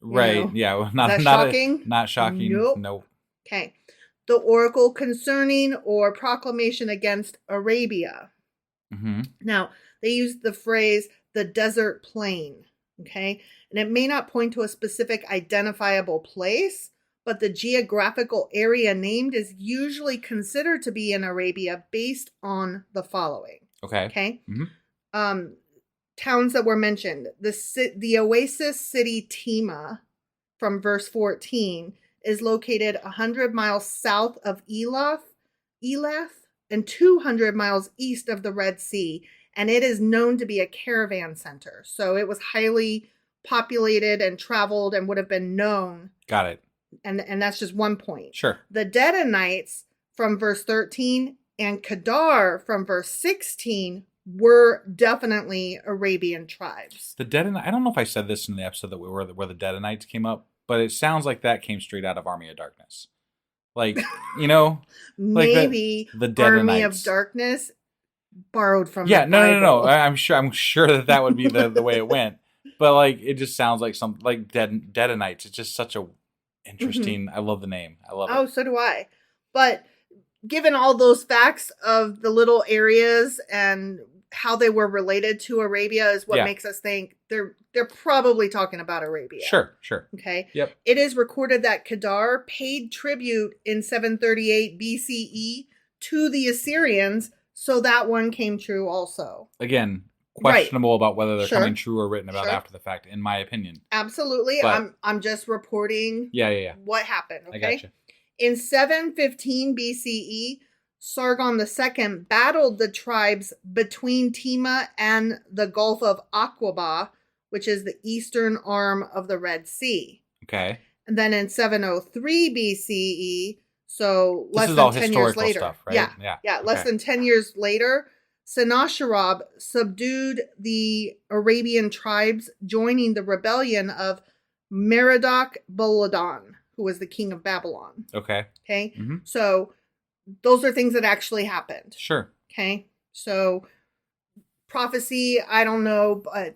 right? Yeah. Well, not shocking? Not shocking. Nope. Nope. Okay. The oracle concerning or proclamation against Arabia. Mm-hmm. Now, they use the phrase the desert plain. Okay. And it may not point to a specific identifiable place, but the geographical area named is usually considered to be in Arabia based on the following. Okay. Okay. Mm-hmm. Towns that were mentioned. The oasis city Tima from verse 14 is located 100 miles south of Elath, and 200 miles east of the Red Sea, and it is known to be a caravan center. So it was highly populated and traveled and would have been known. Got it. And that's just one point. Sure. The Dedanites from verse 13 and Kedar from verse 16 were definitely Arabian tribes. The Deadanites, I don't know if I said this in the episode that where the Deadanites came up, but it sounds like that came straight out of Army of Darkness. Like, Maybe the Army of Deadanites. Darkness borrowed from Yeah, the no. Bible. I'm sure that would be the way it went. But like, it just sounds like something like Deadanites. It's just such a interesting. I love the name. I love it. Oh, so do I. But given all those facts of the little areas and how they were related to Arabia is what makes us think they're probably talking about Arabia. Sure. Okay. Yep. It is recorded that Kedar paid tribute in 738 BCE to the Assyrians, so that one came true also. Again, questionable about whether they're coming true or written about Sure. after the fact, in my opinion. Absolutely. But, I'm just reporting what happened. Okay? I gotcha. In 715 BCE, Sargon II battled the tribes between Tima and the Gulf of Aqaba, which is the eastern arm of the Red Sea. Okay. And then in 703 BCE, so less This is than all 10 years historical later. stuff, right? Yeah, less than 10 years later, Sennacherib subdued the Arabian tribes, joining the rebellion of Merodach Baladan, who was the king of Babylon. Okay. Okay. Mm-hmm. So those are things that actually happened. Sure. Okay. So prophecy, I don't know, but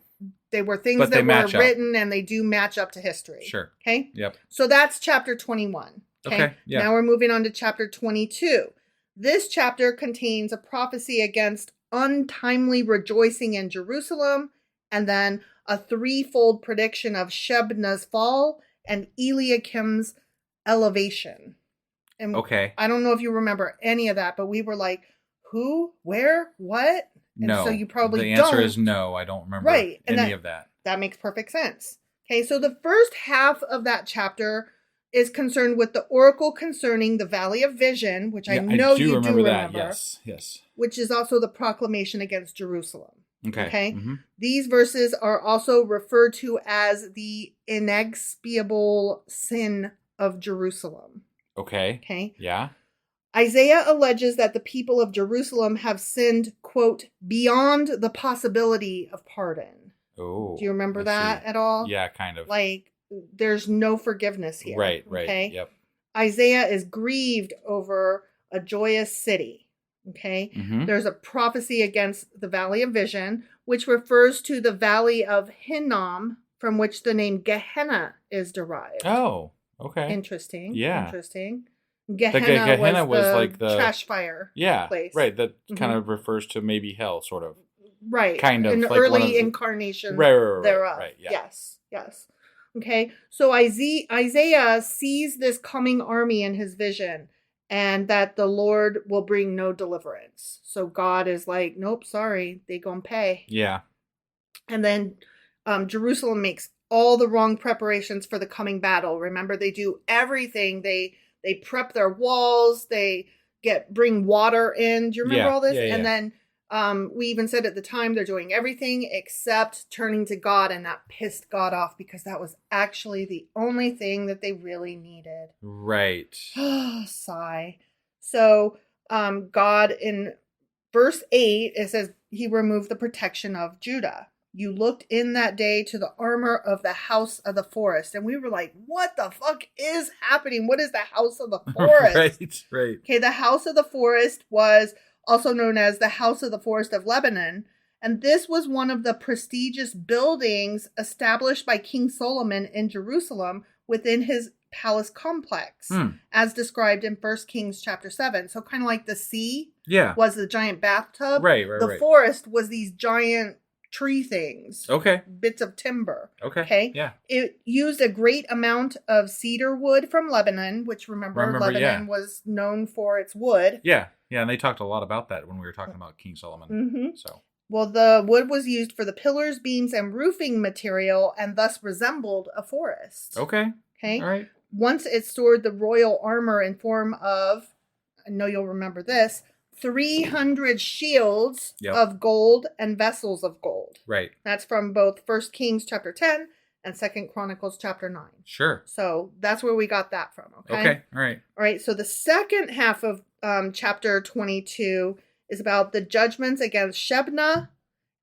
they were things that were written and they do match up to history. Sure. Okay. Yep. So that's chapter 21. Okay. Yeah. Now we're moving on to chapter 22. This chapter contains a prophecy against untimely rejoicing in Jerusalem, and then a threefold prediction of Shebna's fall and Eliakim's elevation. And I don't know if you remember any of that, but we were like, who, where, what? And no. So you probably The answer is no. I don't remember any of that. That makes perfect sense. Okay, so the first half of that chapter is concerned with the oracle concerning the Valley of Vision, which I know you do remember. That. Yes. Which is also the proclamation against Jerusalem. Okay. Mm-hmm. These verses are also referred to as the inexpiable sin of Jerusalem. Okay. Yeah. Isaiah alleges that the people of Jerusalem have sinned, quote, beyond the possibility of pardon. Oh. Do you remember that at all? Yeah, kind of. Like, there's no forgiveness here. Right. Okay? Yep. Isaiah is grieved over a joyous city. Okay? Mm-hmm. There's a prophecy against the Valley of Vision, which refers to the Valley of Hinnom, from which the name Gehenna is derived. Oh, okay. Interesting. Yeah. Interesting. Gehenna was like the trash fire place. Right. That kind of refers to maybe hell, sort of. Right. Kind of. An like early incarnation thereof. Right. Yeah. Yes. Okay. So Isaiah sees this coming army in his vision, and that the Lord will bring no deliverance. So God is like, nope, sorry, they gonna pay. Yeah. And then Jerusalem makes all the wrong preparations for the coming battle. Remember, they do everything. They prep their walls. They bring water in. Do you remember all this? Yeah. And then we even said at the time they're doing everything except turning to God, and that pissed God off because that was actually the only thing that they really needed. Right. Sigh. So God in verse 8, it says he removed the protection of Judah. You looked in that day to the armor of the house of the forest. And we were like, what the fuck is happening? What is the house of the forest? Right. Okay, the house of the forest was also known as the house of the forest of Lebanon. And this was one of the prestigious buildings established by King Solomon in Jerusalem within his palace complex, as described in 1 Kings chapter 7. So kind of like the sea was the giant bathtub. Right. The forest was these giant tree things. Okay. Bits of timber. Okay. Yeah. It used a great amount of cedar wood from Lebanon, which remember Lebanon was known for its wood. Yeah. Yeah, and they talked a lot about that when we were talking about King Solomon. Mm-hmm. So, well, the wood was used for the pillars, beams, and roofing material, and thus resembled a forest. Okay. All right. Once it stored the royal armor in form of, I know you'll remember this, 300 shields of gold and vessels of gold. Right. That's from both 1 Kings chapter 10 and 2 Chronicles chapter 9. Sure. So that's where we got that from. Okay. All right. All right. So the second half of chapter 22 is about the judgments against Shebna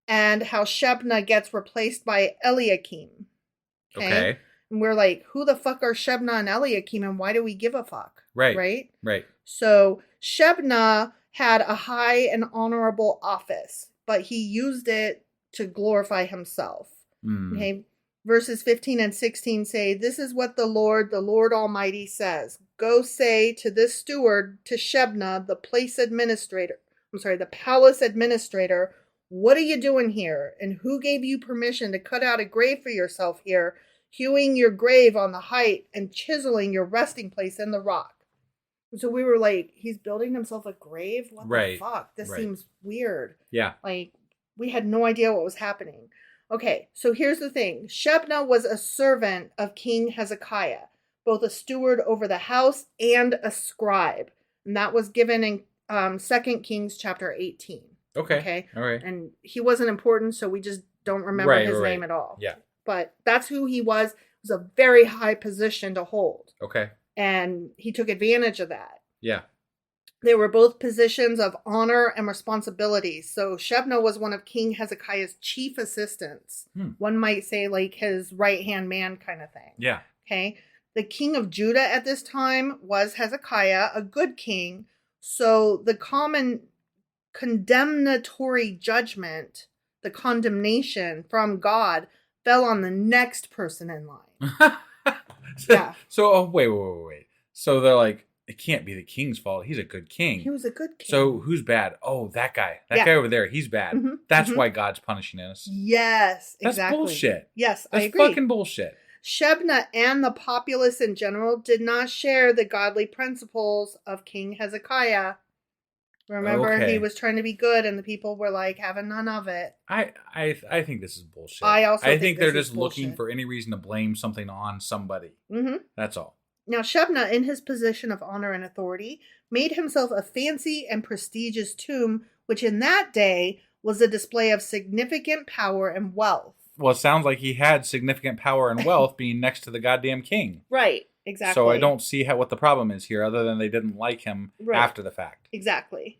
and how Shebna gets replaced by Eliakim. Okay. And we're like, who the fuck are Shebna and Eliakim, and why do we give a fuck? Right. So Shebna had a high and honorable office, but he used it to glorify himself. Okay. Verses 15 and 16 say, this is what the Lord Almighty says. Go say to this steward, to Shebna, the palace administrator, what are you doing here? And who gave you permission to cut out a grave for yourself here, hewing your grave on the height and chiseling your resting place in the rock? So we were like, he's building himself a grave? What the fuck? This seems weird. Yeah. Like, we had no idea what was happening. Okay, so here's the thing. Shebna was a servant of King Hezekiah, both a steward over the house and a scribe. And that was given in 2 Kings chapter 18. Okay. All right. And he wasn't important, so we just don't remember his name at all. Yeah. But that's who he was. It was a very high position to hold. Okay. And he took advantage of that. Yeah. They were both positions of honor and responsibility. So Shebna was one of King Hezekiah's chief assistants. One might say like his right-hand man kind of thing. Yeah. Okay. The king of Judah at this time was Hezekiah, a good king. So the common condemnatory judgment, the condemnation from God, fell on the next person in line. Yeah. So, wait. So they're like, it can't be the king's fault. He's a good king. He was a good king. So who's bad? Oh, that guy. That guy over there. He's bad. That's why God's punishing us. Yes, That's exactly. bullshit. Yes, That's I agree. fucking bullshit. Shebna and the populace in general did not share the godly principles of King Hezekiah. Remember, he was trying to be good, and the people were like having none of it. I think this is bullshit. I think they're just looking for any reason to blame something on somebody. That's all. Now, Shebna, in his position of honor and authority, made himself a fancy and prestigious tomb, which in that day was a display of significant power and wealth. Well, it sounds like he had significant power and wealth being next to the goddamn king. Right, exactly. So I don't see what the problem is here, other than they didn't like him after the fact. Exactly.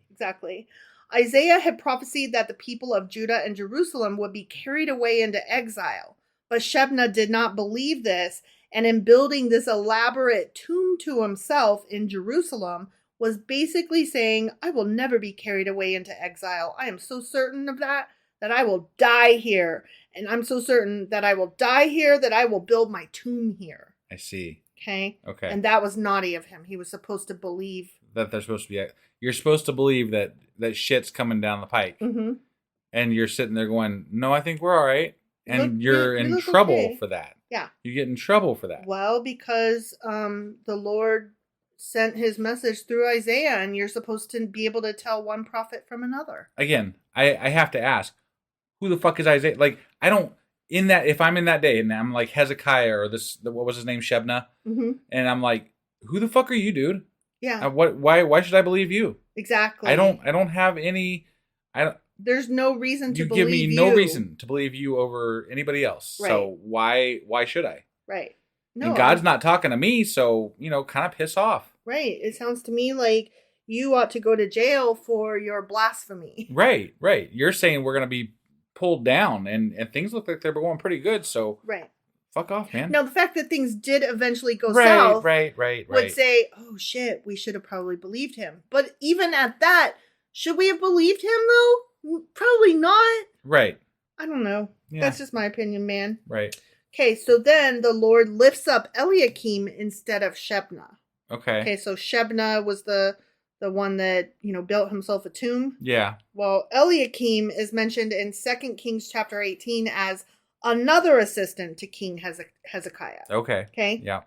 Isaiah had prophesied that the people of Judah and Jerusalem would be carried away into exile. But Shebna did not believe this, and in building this elaborate tomb to himself in Jerusalem, was basically saying, I will never be carried away into exile. I am so certain of that I will die here. And I'm so certain that I will die here, that I will build my tomb here. I see. Okay? Okay. And that was naughty of him. He was supposed to believe. That they're supposed to be... You're supposed to believe that shit's coming down the pike. And you're sitting there going, no, I think we're all right. And you're in trouble for that. Yeah. You get in trouble for that. Well, because the Lord sent his message through Isaiah, and you're supposed to be able to tell one prophet from another. Again, I have to ask, who the fuck is Isaiah? Like, I don't... If I'm in that day, and I'm like Hezekiah, or what was his name, Shebna? And I'm like, who the fuck are you, dude? Yeah. Why should I believe you? Exactly. I don't have any... There's no reason to believe you. You give me no reason to believe you over anybody else. Right. So why should I? Right. No, and God's not talking to me, so, kind of piss off. Right. It sounds to me like you ought to go to jail for your blasphemy. Right. You're saying we're going to be pulled down, and things look like they're going pretty good. So Right. fuck off, man. Now, the fact that things did eventually go south right. would say, oh, shit, we should have probably believed him. But even at that, should we have believed him, though? Probably not. Right. I don't know. Yeah. That's just my opinion, man. Right. Okay, so then the Lord lifts up Eliakim instead of Shebna. Okay, so Shebna was the one that, built himself a tomb. Yeah. Well, Eliakim is mentioned in 2 Kings chapter 18 as another assistant to King Hezekiah. Okay. Okay? Yeah.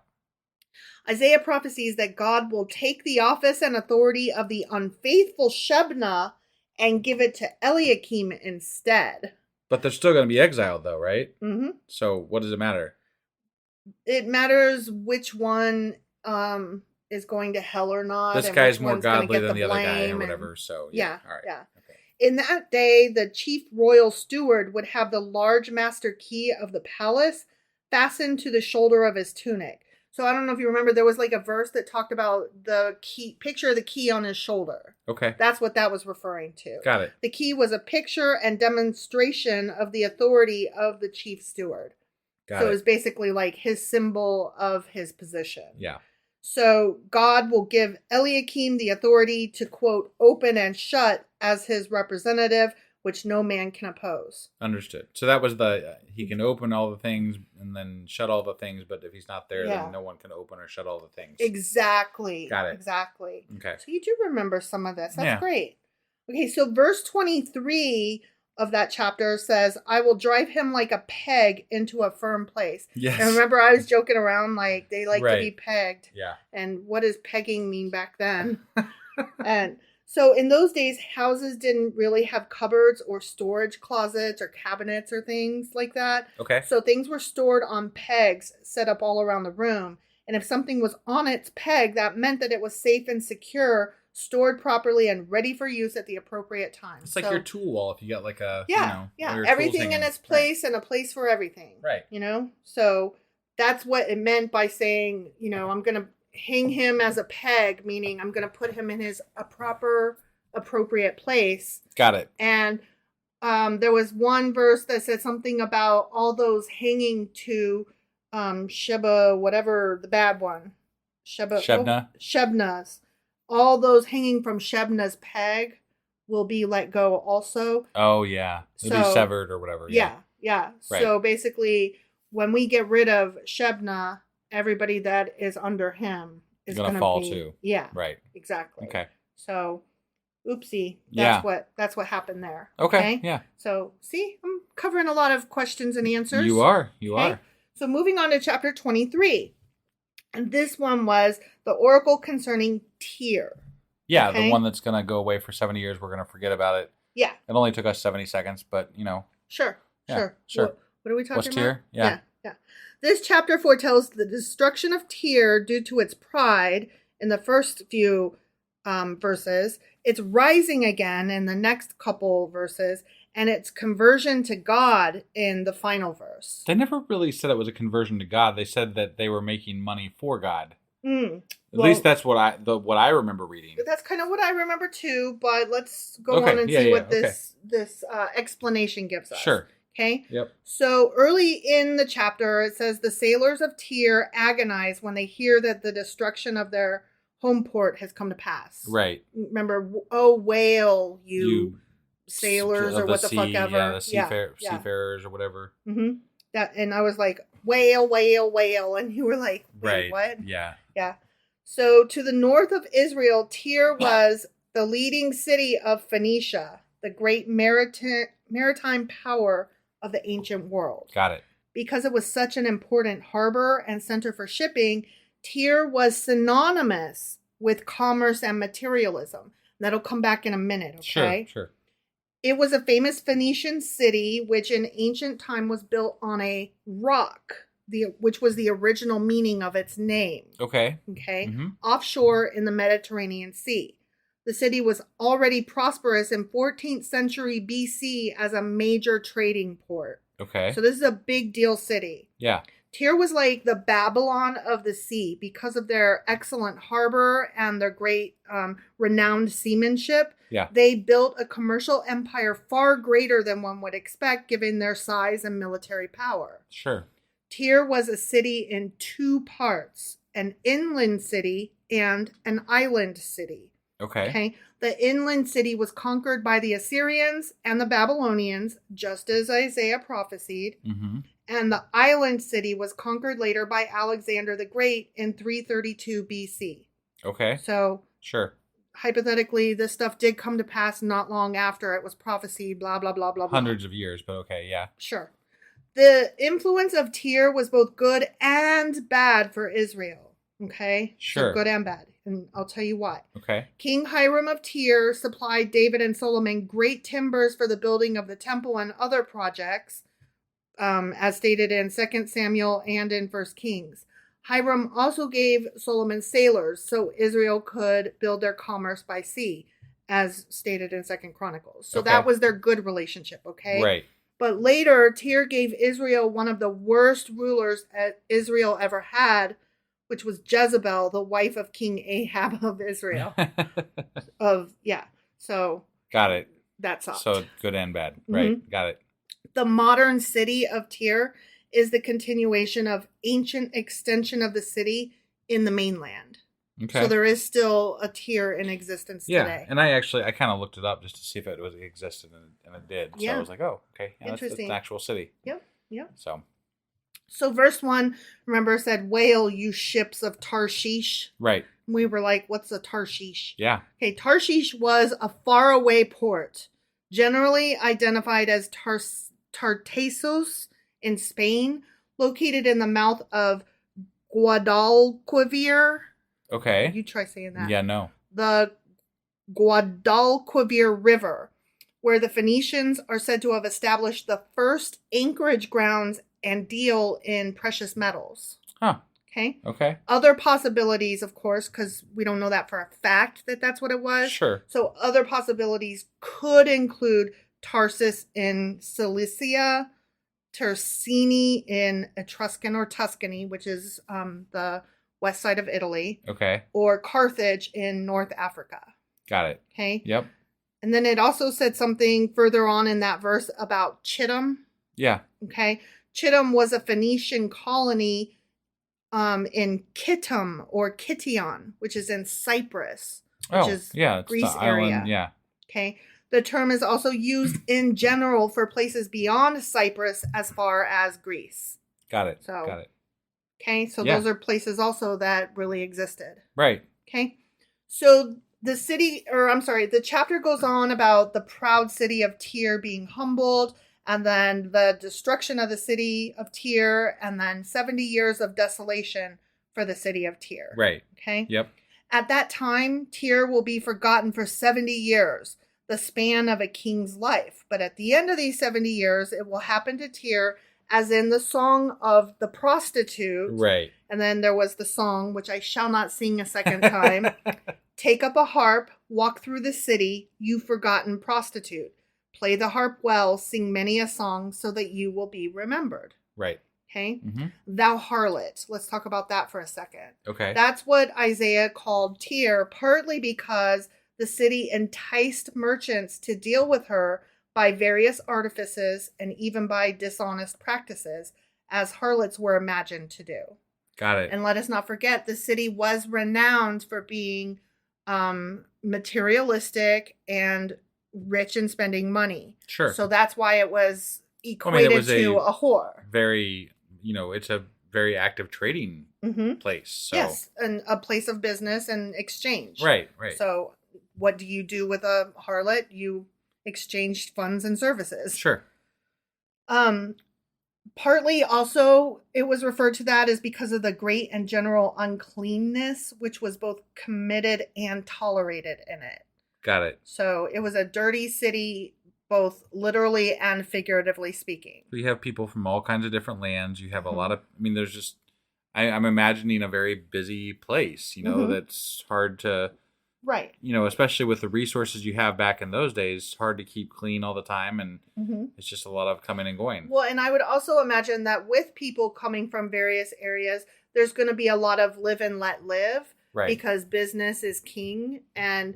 Isaiah prophesies that God will take the office and authority of the unfaithful Shebna and give it to Eliakim instead. But they're still going to be exiled, though, right? Mm-hmm. So what does it matter? It matters which one is going to hell or not. This guy's more godly than the other guy or whatever. So yeah. All right. Yeah. Okay. In that day, the chief royal steward would have the large master key of the palace fastened to the shoulder of his tunic. So I don't know if you remember, there was like a verse that talked about the key, picture of the key on his shoulder. Okay. That's what that was referring to. Got it. The key was a picture and demonstration of the authority of the chief steward. So it was basically like his symbol of his position. Yeah. So God will give Eliakim the authority to, quote, open and shut as his representative, which no man can oppose. Understood. So that was he can open all the things and then shut all the things, but if he's not there, then no one can open or shut all the things. Exactly. Got it. Exactly. Okay. So you do remember some of this. That's great. Okay, so verse 23 of that chapter says, I will drive him like a peg into a firm place. Yes. And remember, I was joking around, like, they like to be pegged. Yeah. And what does pegging mean back then? And so in those days, houses didn't really have cupboards or storage closets or cabinets or things like that. Okay. So things were stored on pegs set up all around the room. And if something was on its peg, that meant that it was safe and secure, stored properly, and ready for use at the appropriate time. It's like your tool wall if you got like a, everything in its place and a place for everything. Right. So that's what it meant by saying, I'm going to hang him as a peg, meaning I'm going to put him in his appropriate place. Got it. And there was one verse that said something about all those hanging to Sheba, whatever the bad one. Shebna. Shebna's. All those hanging from Shebna's peg will be let go also. Oh, yeah. It'll be severed or whatever. Yeah. Right. So basically, when we get rid of Shebna, everybody that is under him is going to fall too. Yeah. Right. Exactly. Okay. So, oopsie. That's what happened there. Okay. Yeah. So, see, I'm covering a lot of questions and answers. You are. So, moving on to chapter 23. And this one was the oracle concerning Tyre. Yeah, the one that's going to go away for 70 years. We're going to forget about it. Yeah. It only took us 70 seconds, but, Sure. What are we talking What's about? Tyre? Yeah. This chapter foretells the destruction of Tyre due to its pride in the first few verses, its rising again in the next couple verses, and its conversion to God in the final verse. They never really said it was a conversion to God. They said that they were making money for God. At least that's what I remember reading. That's kind of what I remember too, but let's go on and see what this explanation gives us. Sure. Okay? Yep. So early in the chapter, it says, the sailors of Tyre agonize when they hear that the destruction of their home port has come to pass. Right. Remember, oh, wail, you sailors or what the fuck ever. Yeah, the seafarers or whatever. Mm-hmm. And I was like, wail, wail, wail. And you were like, wait, what? Yeah. Yeah. So to the north of Israel, Tyre was the leading city of Phoenicia, the great maritime power of the ancient world. Got it. Because it was such an important harbor and center for shipping, Tyre was synonymous with commerce and materialism. That'll come back in a minute, okay? Sure. It was a famous Phoenician city, which in ancient time was built on a rock, which was the original meaning of its name. Okay. Mm-hmm. Offshore in the Mediterranean Sea. The city was already prosperous in 14th century BC as a major trading port. Okay. So this is a big deal city. Yeah. Tyre was like the Babylon of the sea because of their excellent harbor and their great renowned seamanship. Yeah. They built a commercial empire far greater than one would expect given their size and military power. Sure. Tyre was a city in two parts, an inland city and an island city. Okay. The inland city was conquered by the Assyrians and the Babylonians, just as Isaiah prophesied. Mm-hmm. And the island city was conquered later by Alexander the Great in 332 BC. Okay. So, sure. Hypothetically, this stuff did come to pass not long after it was prophesied, blah, blah, blah, blah, blah. Hundreds of years, but okay, yeah. Sure. The influence of Tyre was both good and bad for Israel. Okay? Sure. So good and bad. And I'll tell you why. Okay. King Hiram of Tyre supplied David and Solomon great timbers for the building of the temple and other projects, as stated in 2 Samuel and in 1 Kings. Hiram also gave Solomon sailors so Israel could build their commerce by sea, as stated in 2 Chronicles. So that was their good relationship, okay? Right. But later, Tyre gave Israel one of the worst rulers Israel ever had, which was Jezebel, the wife of King Ahab of Israel. So got it. That sucked. So good and bad. Right. Got it. The modern city of Tyre is the continuation of ancient extension of the city in the mainland. Okay. So there is still a Tyre in existence today. And I kind of looked it up just to see if it existed, and it did. So I was like, oh, okay. Yeah, interesting. That's an actual city. Yep. So verse 1, remember, said, "Wail, you ships of Tarshish." Right. We were like, what's a Tarshish? Yeah. Okay, Tarshish was a faraway port, generally identified as Tartessos in Spain, located in the mouth of Guadalquivir. Okay. You try saying that. Yeah, no. The Guadalquivir River, where the Phoenicians are said to have established the first anchorage grounds and deal in precious metals. Huh. Okay. Other possibilities, of course, because we don't know that for a fact that that's what it was. Sure. So other possibilities could include Tarsus in Cilicia, Tersini in Etruscan or Tuscany, which is the west side of Italy. Okay. Or Carthage in North Africa. Got it. Okay. Yep. And then it also said something further on in that verse about Chittim. Yeah. Okay. Chittim was a Phoenician colony in Kittim or Kition, which is in Cyprus, which is Greece area. Island, yeah. Okay. The term is also used in general for places beyond Cyprus as far as Greece. Got it. Okay. So those are places also that really existed. Right. Okay. So the chapter goes on about the proud city of Tyre being humbled, and then the destruction of the city of Tyre, and then 70 years of desolation for the city of Tyre. Right. Okay? Yep. At that time, Tyre will be forgotten for 70 years, the span of a king's life. But at the end of these 70 years, it will happen to Tyre as in the song of the prostitute. Right. And then there was the song, which I shall not sing a second time. Take up a harp, walk through the city, you forgotten prostitute. Play the harp well, sing many a song so that you will be remembered. Right. Okay? Mm-hmm. Thou harlot. Let's talk about that for a second. Okay. That's what Isaiah called Tyre, partly because the city enticed merchants to deal with her by various artifices and even by dishonest practices, as harlots were imagined to do. Got it. And let us not forget, the city was renowned for being materialistic and rich in spending money. Sure. So that's why it was equated to a whore. It's a very active trading place. So. Yes, and a place of business and exchange. Right. So what do you do with a harlot? You exchange funds and services. Sure. Partly also it was referred to that as because of the great and general uncleanness, which was both committed and tolerated in it. Got it. So it was a dirty city, both literally and figuratively speaking. So you have people from all kinds of different lands. You have a lot of, there's just, I'm imagining a very busy place, that's hard to Right. You know, especially with the resources you have back in those days, hard to keep clean all the time. And it's just a lot of coming and going. Well, and I would also imagine that with people coming from various areas, there's going to be a lot of live and let live. Right. Because business is king. And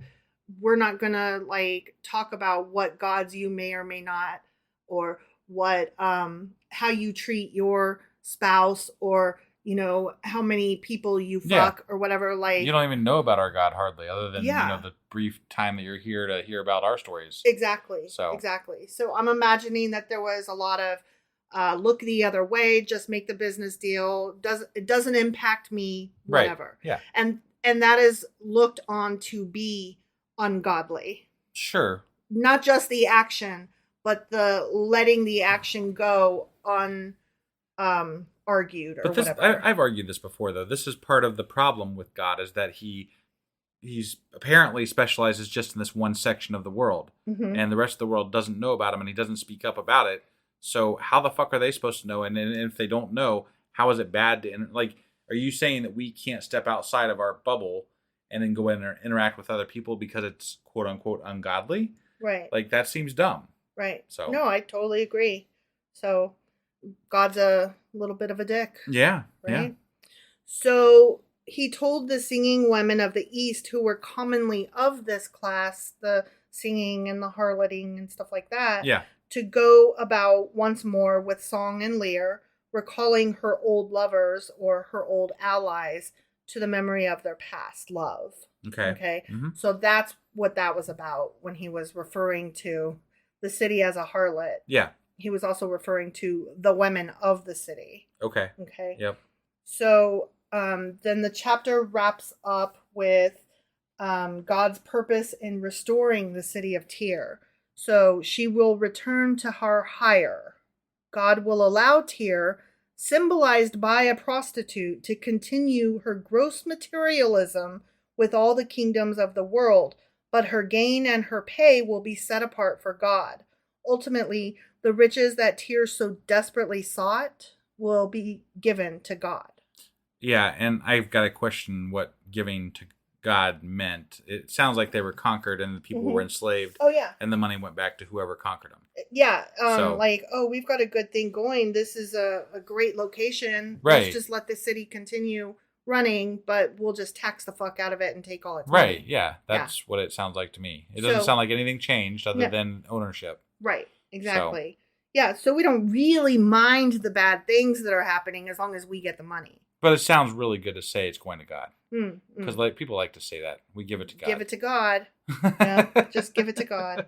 we're not going to like talk about what gods you may or may not, or what, how you treat your spouse, or, you know, how many people you fuck or whatever. Like, you don't even know about our God hardly, other than, you know, the brief time that you're here to hear about our stories. Exactly. So I'm imagining that there was a lot of, look the other way, just make the business deal. It doesn't impact me, whatever. Right. Yeah. And that is looked on to be ungodly. Sure. Not just the action, but the letting the action go argued or whatever. I've argued this before, though. This is part of the problem with God, is that he's apparently specializes just in this one section of the world, and the rest of the world doesn't know about him, and he doesn't speak up about it. So how the fuck are they supposed to know? And if they don't know, how is it bad to, like, are you saying that we can't step outside of our bubble and then go in and interact with other people because it's quote unquote ungodly? Right. Like, that seems dumb. Right. So no, I totally agree. So God's a little bit of a dick. Yeah. Right. Yeah. So he told the singing women of the East, who were commonly of this class, the singing and the harloting and stuff like that, to go about once more with song and lyre, recalling her old lovers or her old allies to the memory of their past love. Okay. So that's what that was about when he was referring to the city as a harlot. Yeah. He was also referring to the women of the city. Okay. Yep. So then the chapter wraps up with God's purpose in restoring the city of Tyre. So she will return to her hire. God will allow Tyre, symbolized by a prostitute, to continue her gross materialism with all the kingdoms of the world, but her gain and her pay will be set apart for God. Ultimately, the riches that Tyre so desperately sought will be given to God. Yeah, and I've got to question what giving to God meant. It sounds like they were conquered and the people were enslaved. Oh, yeah. And the money went back to whoever conquered them. Yeah, like, oh, we've got a good thing going. This is a great location. Right. Let's just let the city continue running, but we'll just tax the fuck out of it and take all its money. Right, yeah. That's what it sounds like to me. It doesn't sound like anything changed other than ownership. Right, exactly. So. Yeah, so we don't really mind the bad things that are happening as long as we get the money. But it sounds really good to say it's going to God. Because like people like to say that. We give it to God. Give it to God. Yeah, just give it to God.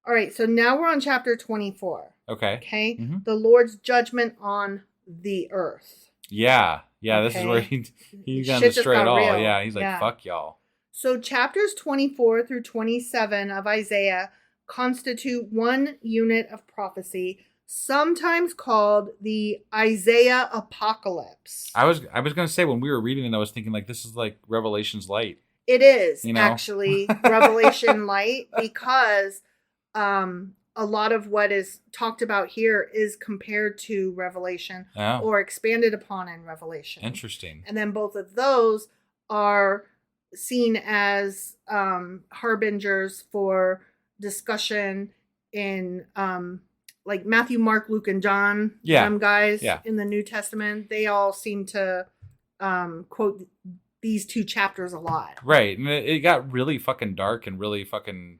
All right, so now we're on chapter 24. Okay? The Lord's judgment on the earth. Yeah. Yeah, this is where he's going to destroy it all. Real. Yeah, he's like, fuck y'all. So chapters 24 through 27 of Isaiah constitute one unit of prophecy, sometimes called the Isaiah Apocalypse. I was going to say, when we were reading it, I was thinking, like, this is like Revelation's light. It is, actually, Revelation light, because a lot of what is talked about here is compared to Revelation or expanded upon in Revelation. Interesting. And then both of those are seen as harbingers for discussion in like Matthew, Mark, Luke, and John. Them guys in the New Testament, they all seem to quote these two chapters a lot. Right. And it got really fucking dark and really fucking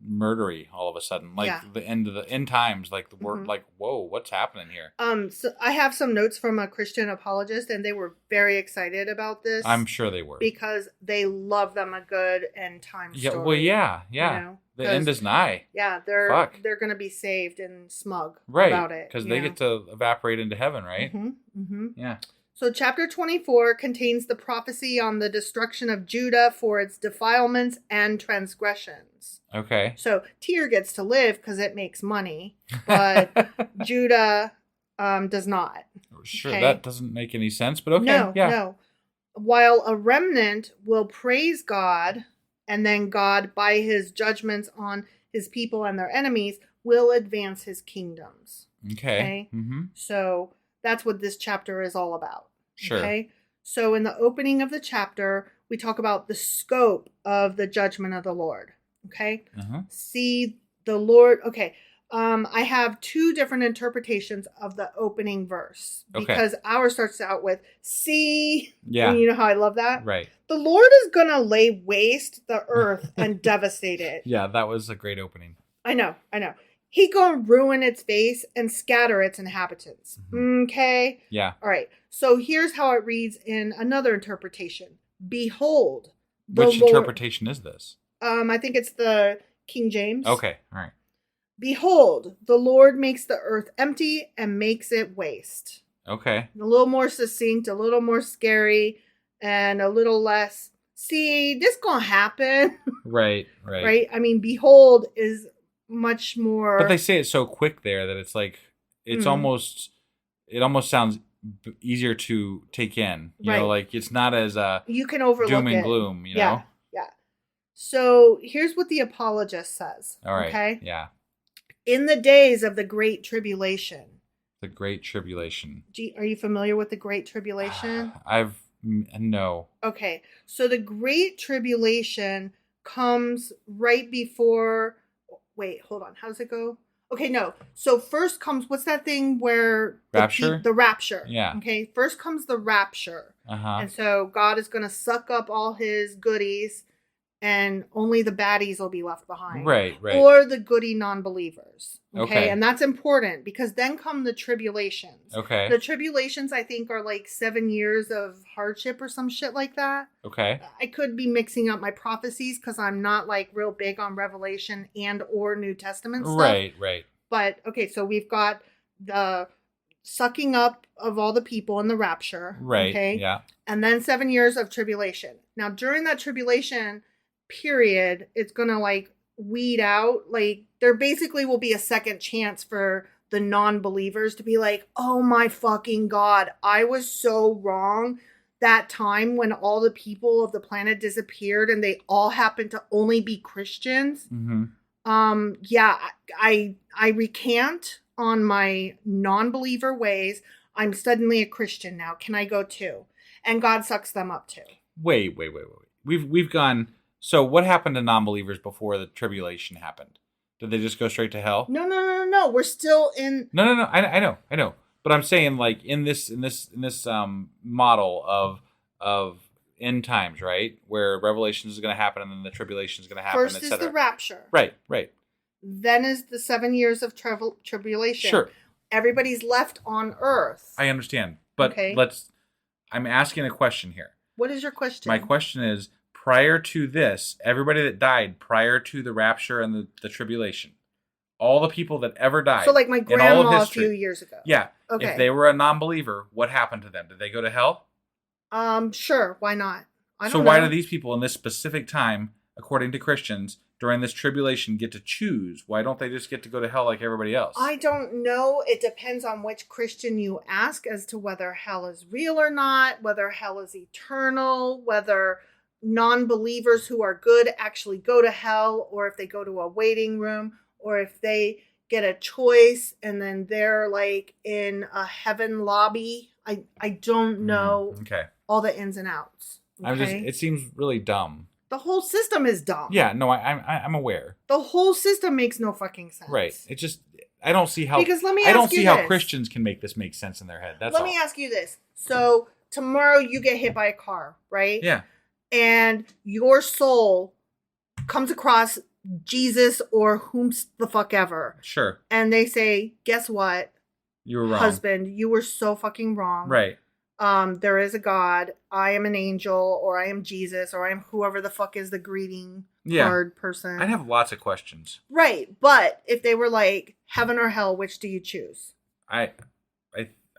murdery all of a sudden, like the end of the end times, like the word, like, whoa, what's happening here? So I have some notes from a Christian apologist, and they were very excited about this. I'm sure they were, because they love them a good end time story. Well, yeah. You know? The end is nigh. Yeah, they're gonna be saved and smug about it because they get to evaporate into heaven, right? Yeah. So chapter 24 contains the prophecy on the destruction of Judah for its defilements and transgressions. Okay. So Tyre gets to live because it makes money, but Judah does not. Sure, that doesn't make any sense, but okay. No. While a remnant will praise God, and then God, by his judgments on his people and their enemies, will advance his kingdoms. Okay? So that's what this chapter is all about. Sure. Okay? So in the opening of the chapter, we talk about the scope of the judgment of the Lord. Okay. See the Lord. Okay. I have two different interpretations of the opening verse because ours starts out with see. Yeah. And you know how I love that? Right. The Lord is going to lay waste the earth and devastate it. Yeah, that was a great opening. I know. He going to ruin its face and scatter its inhabitants. Okay? Yeah. All right. So here's how it reads in another interpretation. Behold. Which interpretation is this? I think it's the King James. Okay. All right. Behold, the Lord makes the earth empty and makes it waste. Okay. A little more succinct, a little more scary, and a little less, see, this gonna happen. Right. Right? I mean, behold is much more... But they say it so quick there that it's like, it's almost, it almost sounds easier to take in. You know, like it's not as you can overlook doom and it. gloom, you know? Yeah. So here's what the apologist says. All right. Okay? Yeah. In the days of the Great Tribulation. The Great Tribulation. Are you familiar with the Great Tribulation? No. Okay. So the Great Tribulation comes right before, wait, hold on. How does it go? Okay, no. So first comes, what's that thing where... Rapture? The rapture. Yeah. Okay. First comes the rapture. And so God is going to suck up all his goodies and only the baddies will be left behind. Right. Or the goody non-believers. Okay. And that's important because then come the tribulations. Okay. The tribulations, I think, are like 7 years of hardship or some shit like that. Okay. I could be mixing up my prophecies because I'm not like real big on Revelation and or New Testament stuff. Right. But, okay, so we've got the sucking up of all the people in the rapture. Right. Okay. Yeah. And then 7 years of tribulation. Now, during that tribulation period, it's going to like weed out, like there basically will be a second chance for the non-believers to be like, oh my fucking God, I was so wrong that time when all the people of the planet disappeared and they all happened to only be Christians. Yeah, I recant on my non-believer ways. I'm suddenly a Christian now. Can I go too? And God sucks them up too. Wait. We've gone. So what happened to non-believers before the tribulation happened? Did they just go straight to hell? No. We're still in. No. I know. But I'm saying like in this model of end times, right? Where Revelation is going to happen and then the tribulation is going to happen. First is the rapture. Right. Then is the 7 years of tribulation. Sure. Everybody's left on earth. I understand, but I'm asking a question here. What is your question? My question is, prior to this, everybody that died prior to the rapture and the tribulation, all the people that ever died. So like my grandma a few years ago. Yeah. Okay. If they were a non-believer, what happened to them? Did they go to hell? Sure. Why not? I don't so know. Why do these people in this specific time, according to Christians, during this tribulation get to choose? Why don't they just get to go to hell like everybody else? I don't know. It depends on which Christian you ask as to whether hell is real or not, whether hell is eternal, whether non-believers who are good actually go to hell, or if they go to a waiting room, or if they get a choice and then they're like in a heaven lobby. I don't know all the ins and outs. Okay? It seems really dumb. The whole system is dumb. Yeah, no, I'm aware. The whole system makes no fucking sense. Right. It just, I don't see how. Because let me I don't ask you see how this. Christians can make this make sense in their head. That's Let all. me ask you this. So tomorrow you get hit by a car, right? Yeah. And your soul comes across Jesus or whom the fuck ever. Sure. And they say, guess what? You were wrong. Husband, you were so fucking wrong. Right. There is a God. I am an angel, or I am Jesus, or I am whoever the fuck is the greeting card person. I'd have lots of questions. Right. But if they were like, heaven or hell, which do you choose? I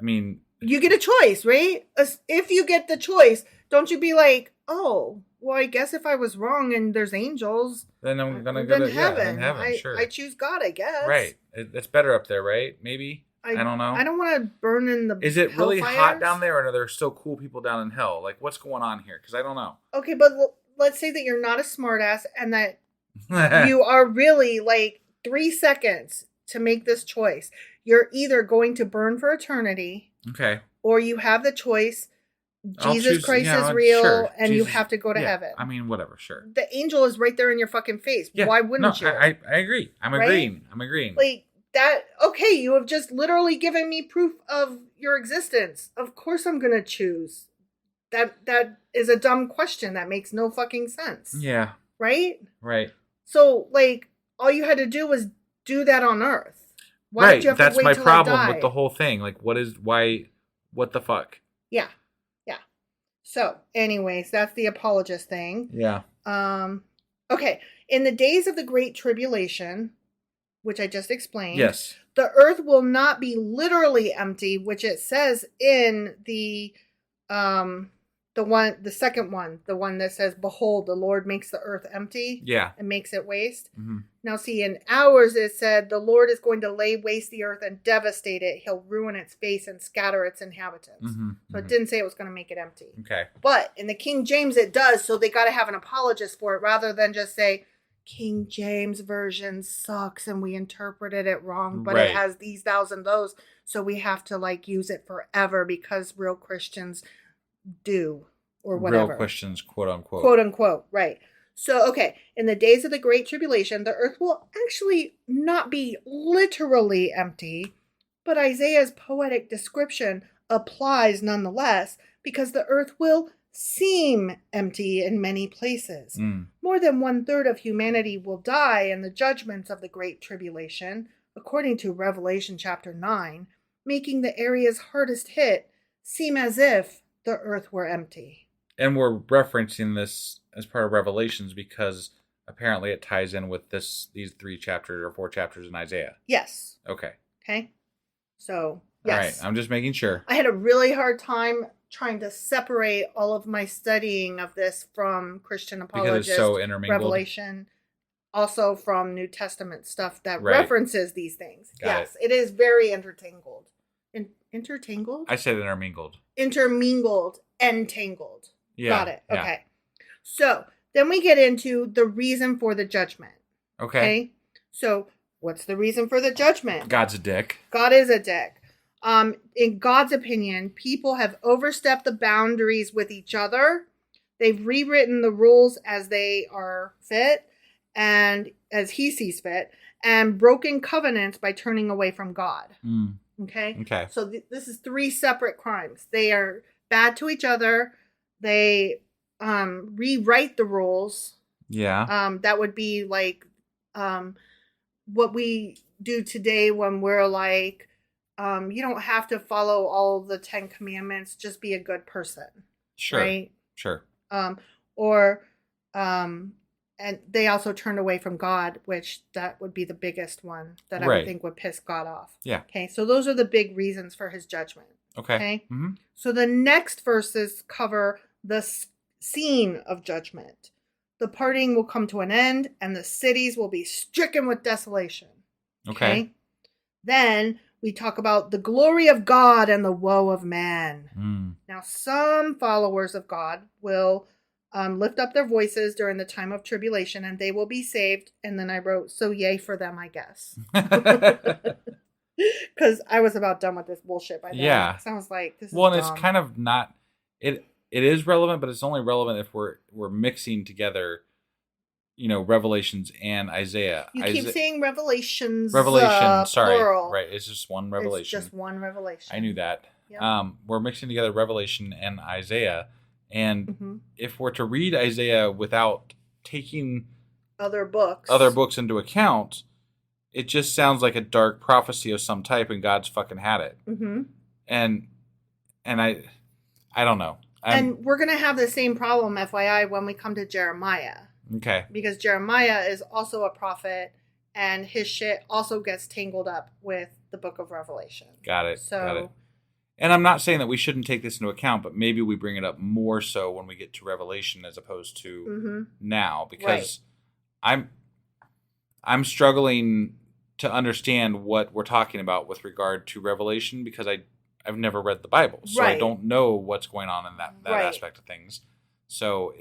mean, you get a choice, right? If you get the choice, don't you be like, oh, well, I guess if I was wrong and there's angels, then I'm gonna go to heaven. Sure. I choose God, I guess. Right. It's better up there, right? Maybe. I don't know. I don't want to burn in the. Is it really hot down there, or are there still cool people down in hell? Like, what's going on here? Because I don't know. Okay, but let's say that you're not a smartass and that you are really like 3 seconds to make this choice. You're either going to burn for eternity, okay, or you have the choice Jesus Christ is real, sure. and Jesus, you have to go to heaven. I mean, whatever, sure. The angel is right there in your fucking face. Yeah. Why wouldn't you? I agree. I'm agreeing. Like, that, okay, you have just literally given me proof of your existence. Of course I'm going to choose. That is a dumb question. That makes no fucking sense. Yeah. Right? Right. So, like, all you had to do was do that on Earth. Why did you have to wait my till problem I with the whole thing. Like, what the fuck? Yeah. Yeah. So, anyways, that's the apologist thing. Yeah. Okay. In the days of the Great Tribulation, which I just explained. Yes. The earth will not be literally empty, which it says in the second one, the one that says, "Behold, the Lord makes the earth empty." Yeah. And makes it waste. Mm-hmm. Now, see, in ours it said, "The Lord is going to lay waste the earth and devastate it. He'll ruin its face and scatter its inhabitants." Mm-hmm. So it didn't say it was going to make it empty. Okay. But in the King James it does, so they got to have an apologist for it rather than just say, King James version sucks and we interpreted it wrong, but it has these, thous, and those, so we have to like use it forever because real Christians do, or whatever. Real Christians, quote unquote. Quote unquote, right. So, okay, in the days of the Great Tribulation, the earth will actually not be literally empty, but Isaiah's poetic description applies nonetheless because the earth will seem empty in many places. More than 1/3 of humanity will die in the judgments of the Great Tribulation, according to Revelation chapter 9, making the areas hardest hit seem as if the earth were empty. And we're referencing this as part of Revelations because apparently it ties in with these 3 chapters or 4 chapters in Isaiah. Yes. Okay. So, yes. All right, I'm just making sure. I had a really hard time trying to separate all of my studying of this from Christian apologist, because it's so intermingled. Revelation, also from New Testament stuff that references these things. Got it is very intertangled. Intertangled? I said intermingled. Intermingled, entangled. Yeah. Got it. Yeah. Okay. So then we get into the reason for the judgment. Okay. So what's the reason for the judgment? God's a dick. God is a dick. In God's opinion, people have overstepped the boundaries with each other. They've rewritten the rules as they are fit and as he sees fit, and broken covenants by turning away from God. Okay? So this is 3 separate crimes. They are bad to each other. They rewrite the rules. Yeah. That would be like what we do today when we're like, you don't have to follow all the 10 commandments. Just be a good person. Sure. Right? Sure. And they also turned away from God, which that would be the biggest one that I would think would piss God off. Yeah. Okay. So those are the big reasons for his judgment. Okay. Mm-hmm. So the next verses cover the scene of judgment. The partying will come to an end and the cities will be stricken with desolation. Okay. Then we talk about the glory of God and the woe of man. Now, some followers of God will lift up their voices during the time of tribulation and they will be saved. And then I wrote, so yay for them, I guess. Because I was about done with this bullshit by then. Yeah. So I was like, this is dumb. It's kind of not... It is relevant, but it's only relevant if we're mixing together, Revelations and Isaiah. You keep saying Revelations. Sorry. Plural. Right. It's just one revelation. It's just one revelation. I knew that. Yep. We're mixing together Revelation and Isaiah. And if we're to read Isaiah without taking other books into account, it just sounds like a dark prophecy of some type, and God's fucking had it. And I don't know. And we're going to have the same problem, FYI, when we come to Jeremiah. Okay. Because Jeremiah is also a prophet, and his shit also gets tangled up with the book of Revelation. Got it. And I'm not saying that we shouldn't take this into account, but maybe we bring it up more so when we get to Revelation as opposed to now, because I'm struggling to understand what we're talking about with regard to Revelation because I've never read the Bible, so I don't know what's going on in that aspect of things. So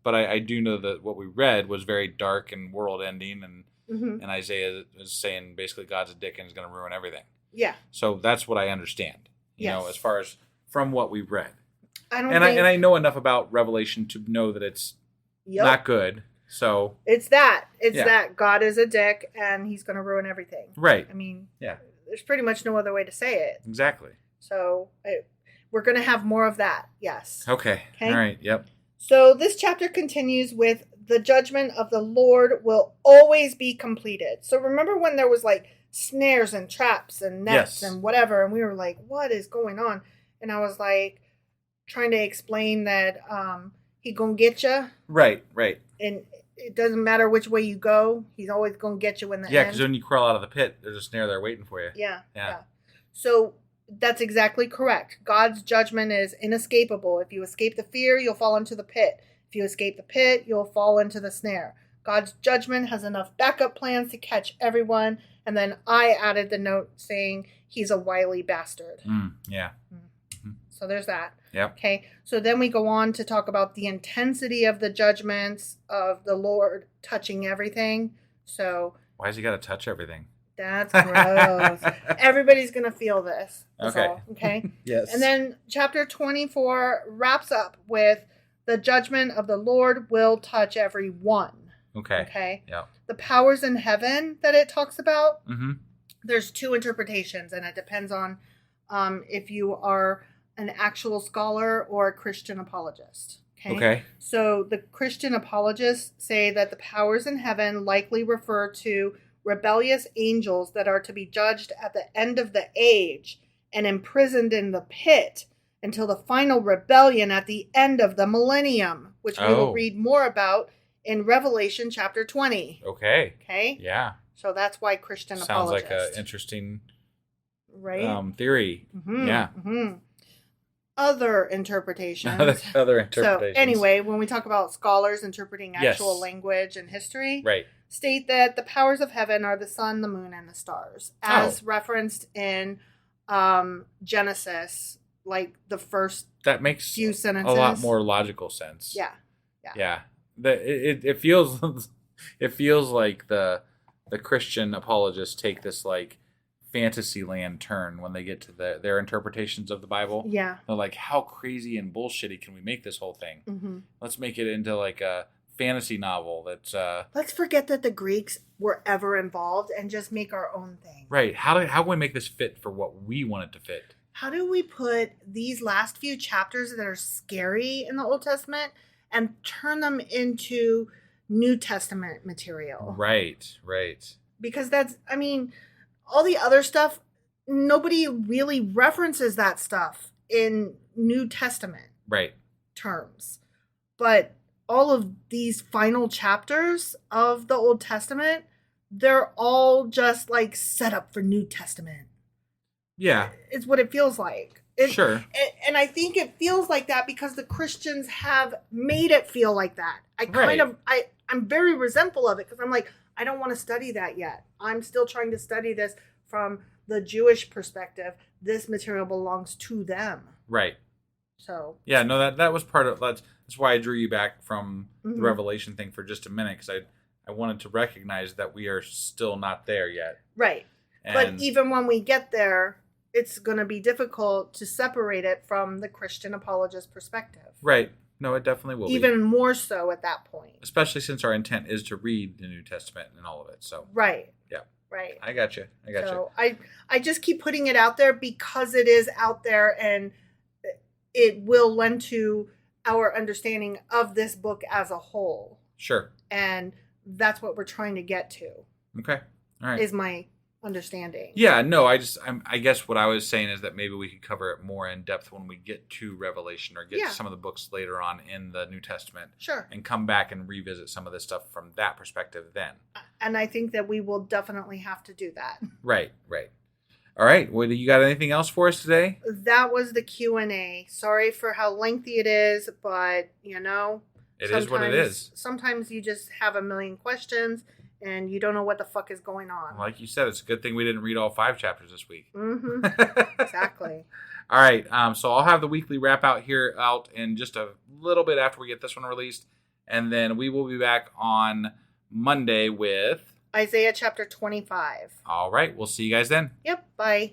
but I do know that what we read was very dark and world ending, and Isaiah is saying basically God's a dick and is going to ruin everything. Yeah. So that's what I understand. As far as from what we've read. I don't and think... I know enough about Revelation to know that it's not good. So it's that God is a dick and he's going to ruin everything. Right. I mean, yeah, there's pretty much no other way to say it. Exactly. So we're going to have more of that. Yes. Okay. All right. Yep. So this chapter continues with the judgment of the Lord will always be completed. So remember when there was like snares and traps and nets and whatever, and we were like, what is going on? And I was like trying to explain that he gonna get you. Right. And it doesn't matter which way you go. He's always gonna get you in the end. Yeah, because when you crawl out of the pit, there's a snare there waiting for you. Yeah. So that's exactly correct. God's judgment is inescapable. If you escape the fear, you'll fall into the pit. If you escape the pit, you'll fall into the snare. God's judgment has enough backup plans to catch everyone. And then I added the note saying he's a wily bastard. Yeah. So there's that. Yep. Okay. So then we go on to talk about the intensity of the judgments of the Lord touching everything. So why has he got to touch everything? That's gross. Everybody's going to feel this. Okay. Okay. Yes. And then chapter 24 wraps up with the judgment of the Lord will touch everyone. Okay. Yeah. The powers in heaven that it talks about, Mm-hmm. there's two interpretations, and it depends on if you are an actual scholar or a Christian apologist. Okay. So the Christian apologists say that the powers in heaven likely refer to rebellious angels that are to be judged at the end of the age and imprisoned in the pit until the final rebellion at the end of the millennium, which we will read more about in Revelation chapter 20. Okay. Yeah. So that's why Christian sounds apologists. like an interesting theory. theory. Yeah. Other interpretations. Other interpretations. So anyway, when we talk about scholars interpreting actual language and history, state that the powers of heaven are the sun, the moon, and the stars, as referenced in Genesis, like the first that makes few sentences. A lot more logical sense. Yeah. It feels like the Christian apologists take this like Fantasyland turn when they get to their interpretations of the Bible. Yeah. They're like, how crazy and bullshitty can we make this whole thing? Mm-hmm. Let's make it into like a fantasy novel that's... Let's forget that the Greeks were ever involved and just make our own thing. Right. How can we make this fit for what we want it to fit? How do we put these last few chapters that are scary in the Old Testament and turn them into New Testament material? Right. Because all the other stuff, nobody really references that stuff in New Testament terms. But all of these final chapters of the Old Testament, they're all just like set up for New Testament. Yeah. It's what it feels like. Sure. And I think it feels like that because the Christians have made it feel like that. I'm very resentful of it because I'm like, I don't want to study that yet. I'm still trying to study this from the Jewish perspective. This material belongs to them. Right. So. Yeah, no, that was part of that's why I drew you back from the Revelation thing for just a minute because I wanted to recognize that we are still not there yet. Right. But even when we get there, it's going to be difficult to separate it from the Christian apologist perspective. Right. No, it definitely will Even more so at that point. Especially since our intent is to read the New Testament and all of it. So. Right. Yeah. Right. I got you. So I just keep putting it out there because it is out there and it will lend to our understanding of this book as a whole. Sure. And that's what we're trying to get to. Okay. All right. Is my understanding. Yeah, no, I guess what I was saying is that maybe we could cover it more in depth when we get to Revelation or get to some of the books later on in the New Testament. Sure. And come back and revisit some of this stuff from that perspective then. And I think that we will definitely have to do that. Right. All right. Well, you got anything else for us today? That was the Q&A. Sorry for how lengthy it is, but, it is what it is. Sometimes you just have a million questions and you don't know what the fuck is going on. Like you said, it's a good thing we didn't read all 5 chapters this week. Mm-hmm. Exactly. All right. So I'll have the weekly wrap out in just a little bit after we get this one released. And then we will be back on Monday with Isaiah chapter 25. All right. We'll see you guys then. Yep. Bye.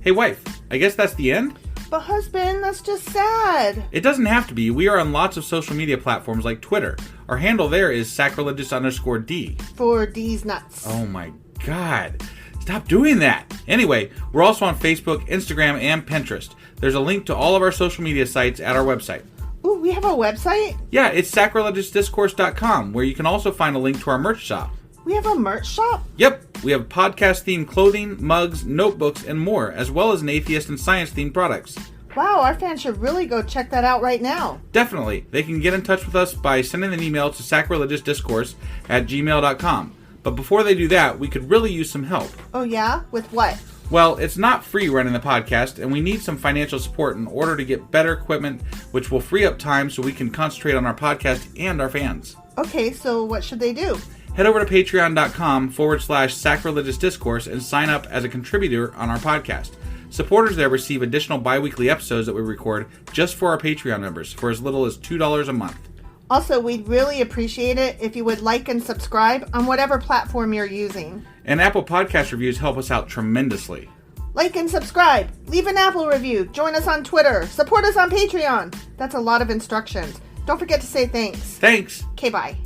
Hey wife, I guess that's the end? But husband, that's just sad. It doesn't have to be. We are on lots of social media platforms like Twitter. Our handle there is sacrilegious_D. For D's nuts. Oh my god. Stop doing that. Anyway, we're also on Facebook, Instagram, and Pinterest. There's a link to all of our social media sites at our website. Ooh, we have a website? Yeah, it's sacrilegiousdiscourse.com, where you can also find a link to our merch shop. We have a merch shop? Yep, we have podcast-themed clothing, mugs, notebooks, and more, as well as an atheist and science-themed products. Wow, our fans should really go check that out right now. Definitely. They can get in touch with us by sending an email to sacrilegiousdiscourse@gmail.com. But before they do that, we could really use some help. Oh yeah? With what? Well, it's not free running the podcast, and we need some financial support in order to get better equipment, which will free up time so we can concentrate on our podcast and our fans. Okay, so what should they do? Head over to patreon.com/sacrilegious discourse and sign up as a contributor on our podcast. Supporters there receive additional bi-weekly episodes that we record just for our Patreon members for as little as $2 a month. Also, we'd really appreciate it if you would like and subscribe on whatever platform you're using. And Apple Podcast reviews help us out tremendously. Like and subscribe. Leave an Apple review. Join us on Twitter. Support us on Patreon. That's a lot of instructions. Don't forget to say thanks. Thanks. Okay, bye.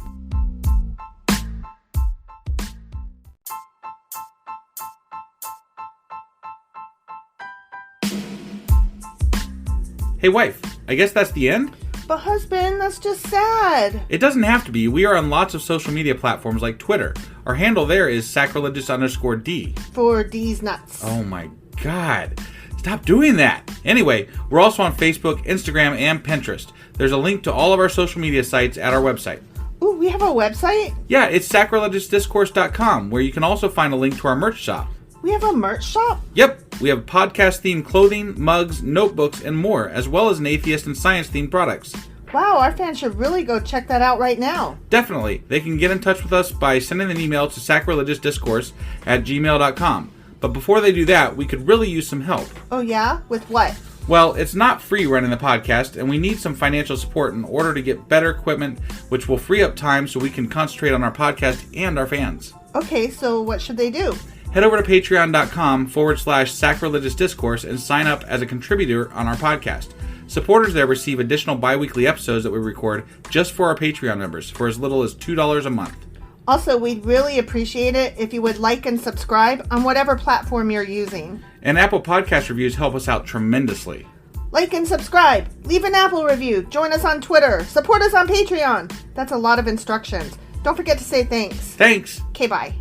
Hey wife, I guess that's the end? But husband, that's just sad. It doesn't have to be. We are on lots of social media platforms like Twitter. Our handle there is sacrilegious_D. For D's nuts. Oh my god. Stop doing that. Anyway, we're also on Facebook, Instagram, and Pinterest. There's a link to all of our social media sites at our website. Ooh, we have a website? Yeah, it's sacrilegiousdiscourse.com, where you can also find a link to our merch shop. We have a merch shop? Yep, we have podcast-themed clothing, mugs, notebooks, and more, as well as an atheist and science-themed products. Wow, our fans should really go check that out right now. Definitely. They can get in touch with us by sending an email to sacrilegiousdiscourse@gmail.com. But before they do that, we could really use some help. Oh yeah? With what? Well, it's not free running the podcast, and we need some financial support in order to get better equipment, which will free up time so we can concentrate on our podcast and our fans. Okay, so what should they do? Head over to patreon.com/sacrilegious discourse and sign up as a contributor on our podcast. Supporters there receive additional bi-weekly episodes that we record just for our Patreon members for as little as $2 a month. Also, we'd really appreciate it if you would like and subscribe on whatever platform you're using. And Apple Podcast reviews help us out tremendously. Like and subscribe. Leave an Apple review. Join us on Twitter. Support us on Patreon. That's a lot of instructions. Don't forget to say thanks. Thanks. Okay, bye.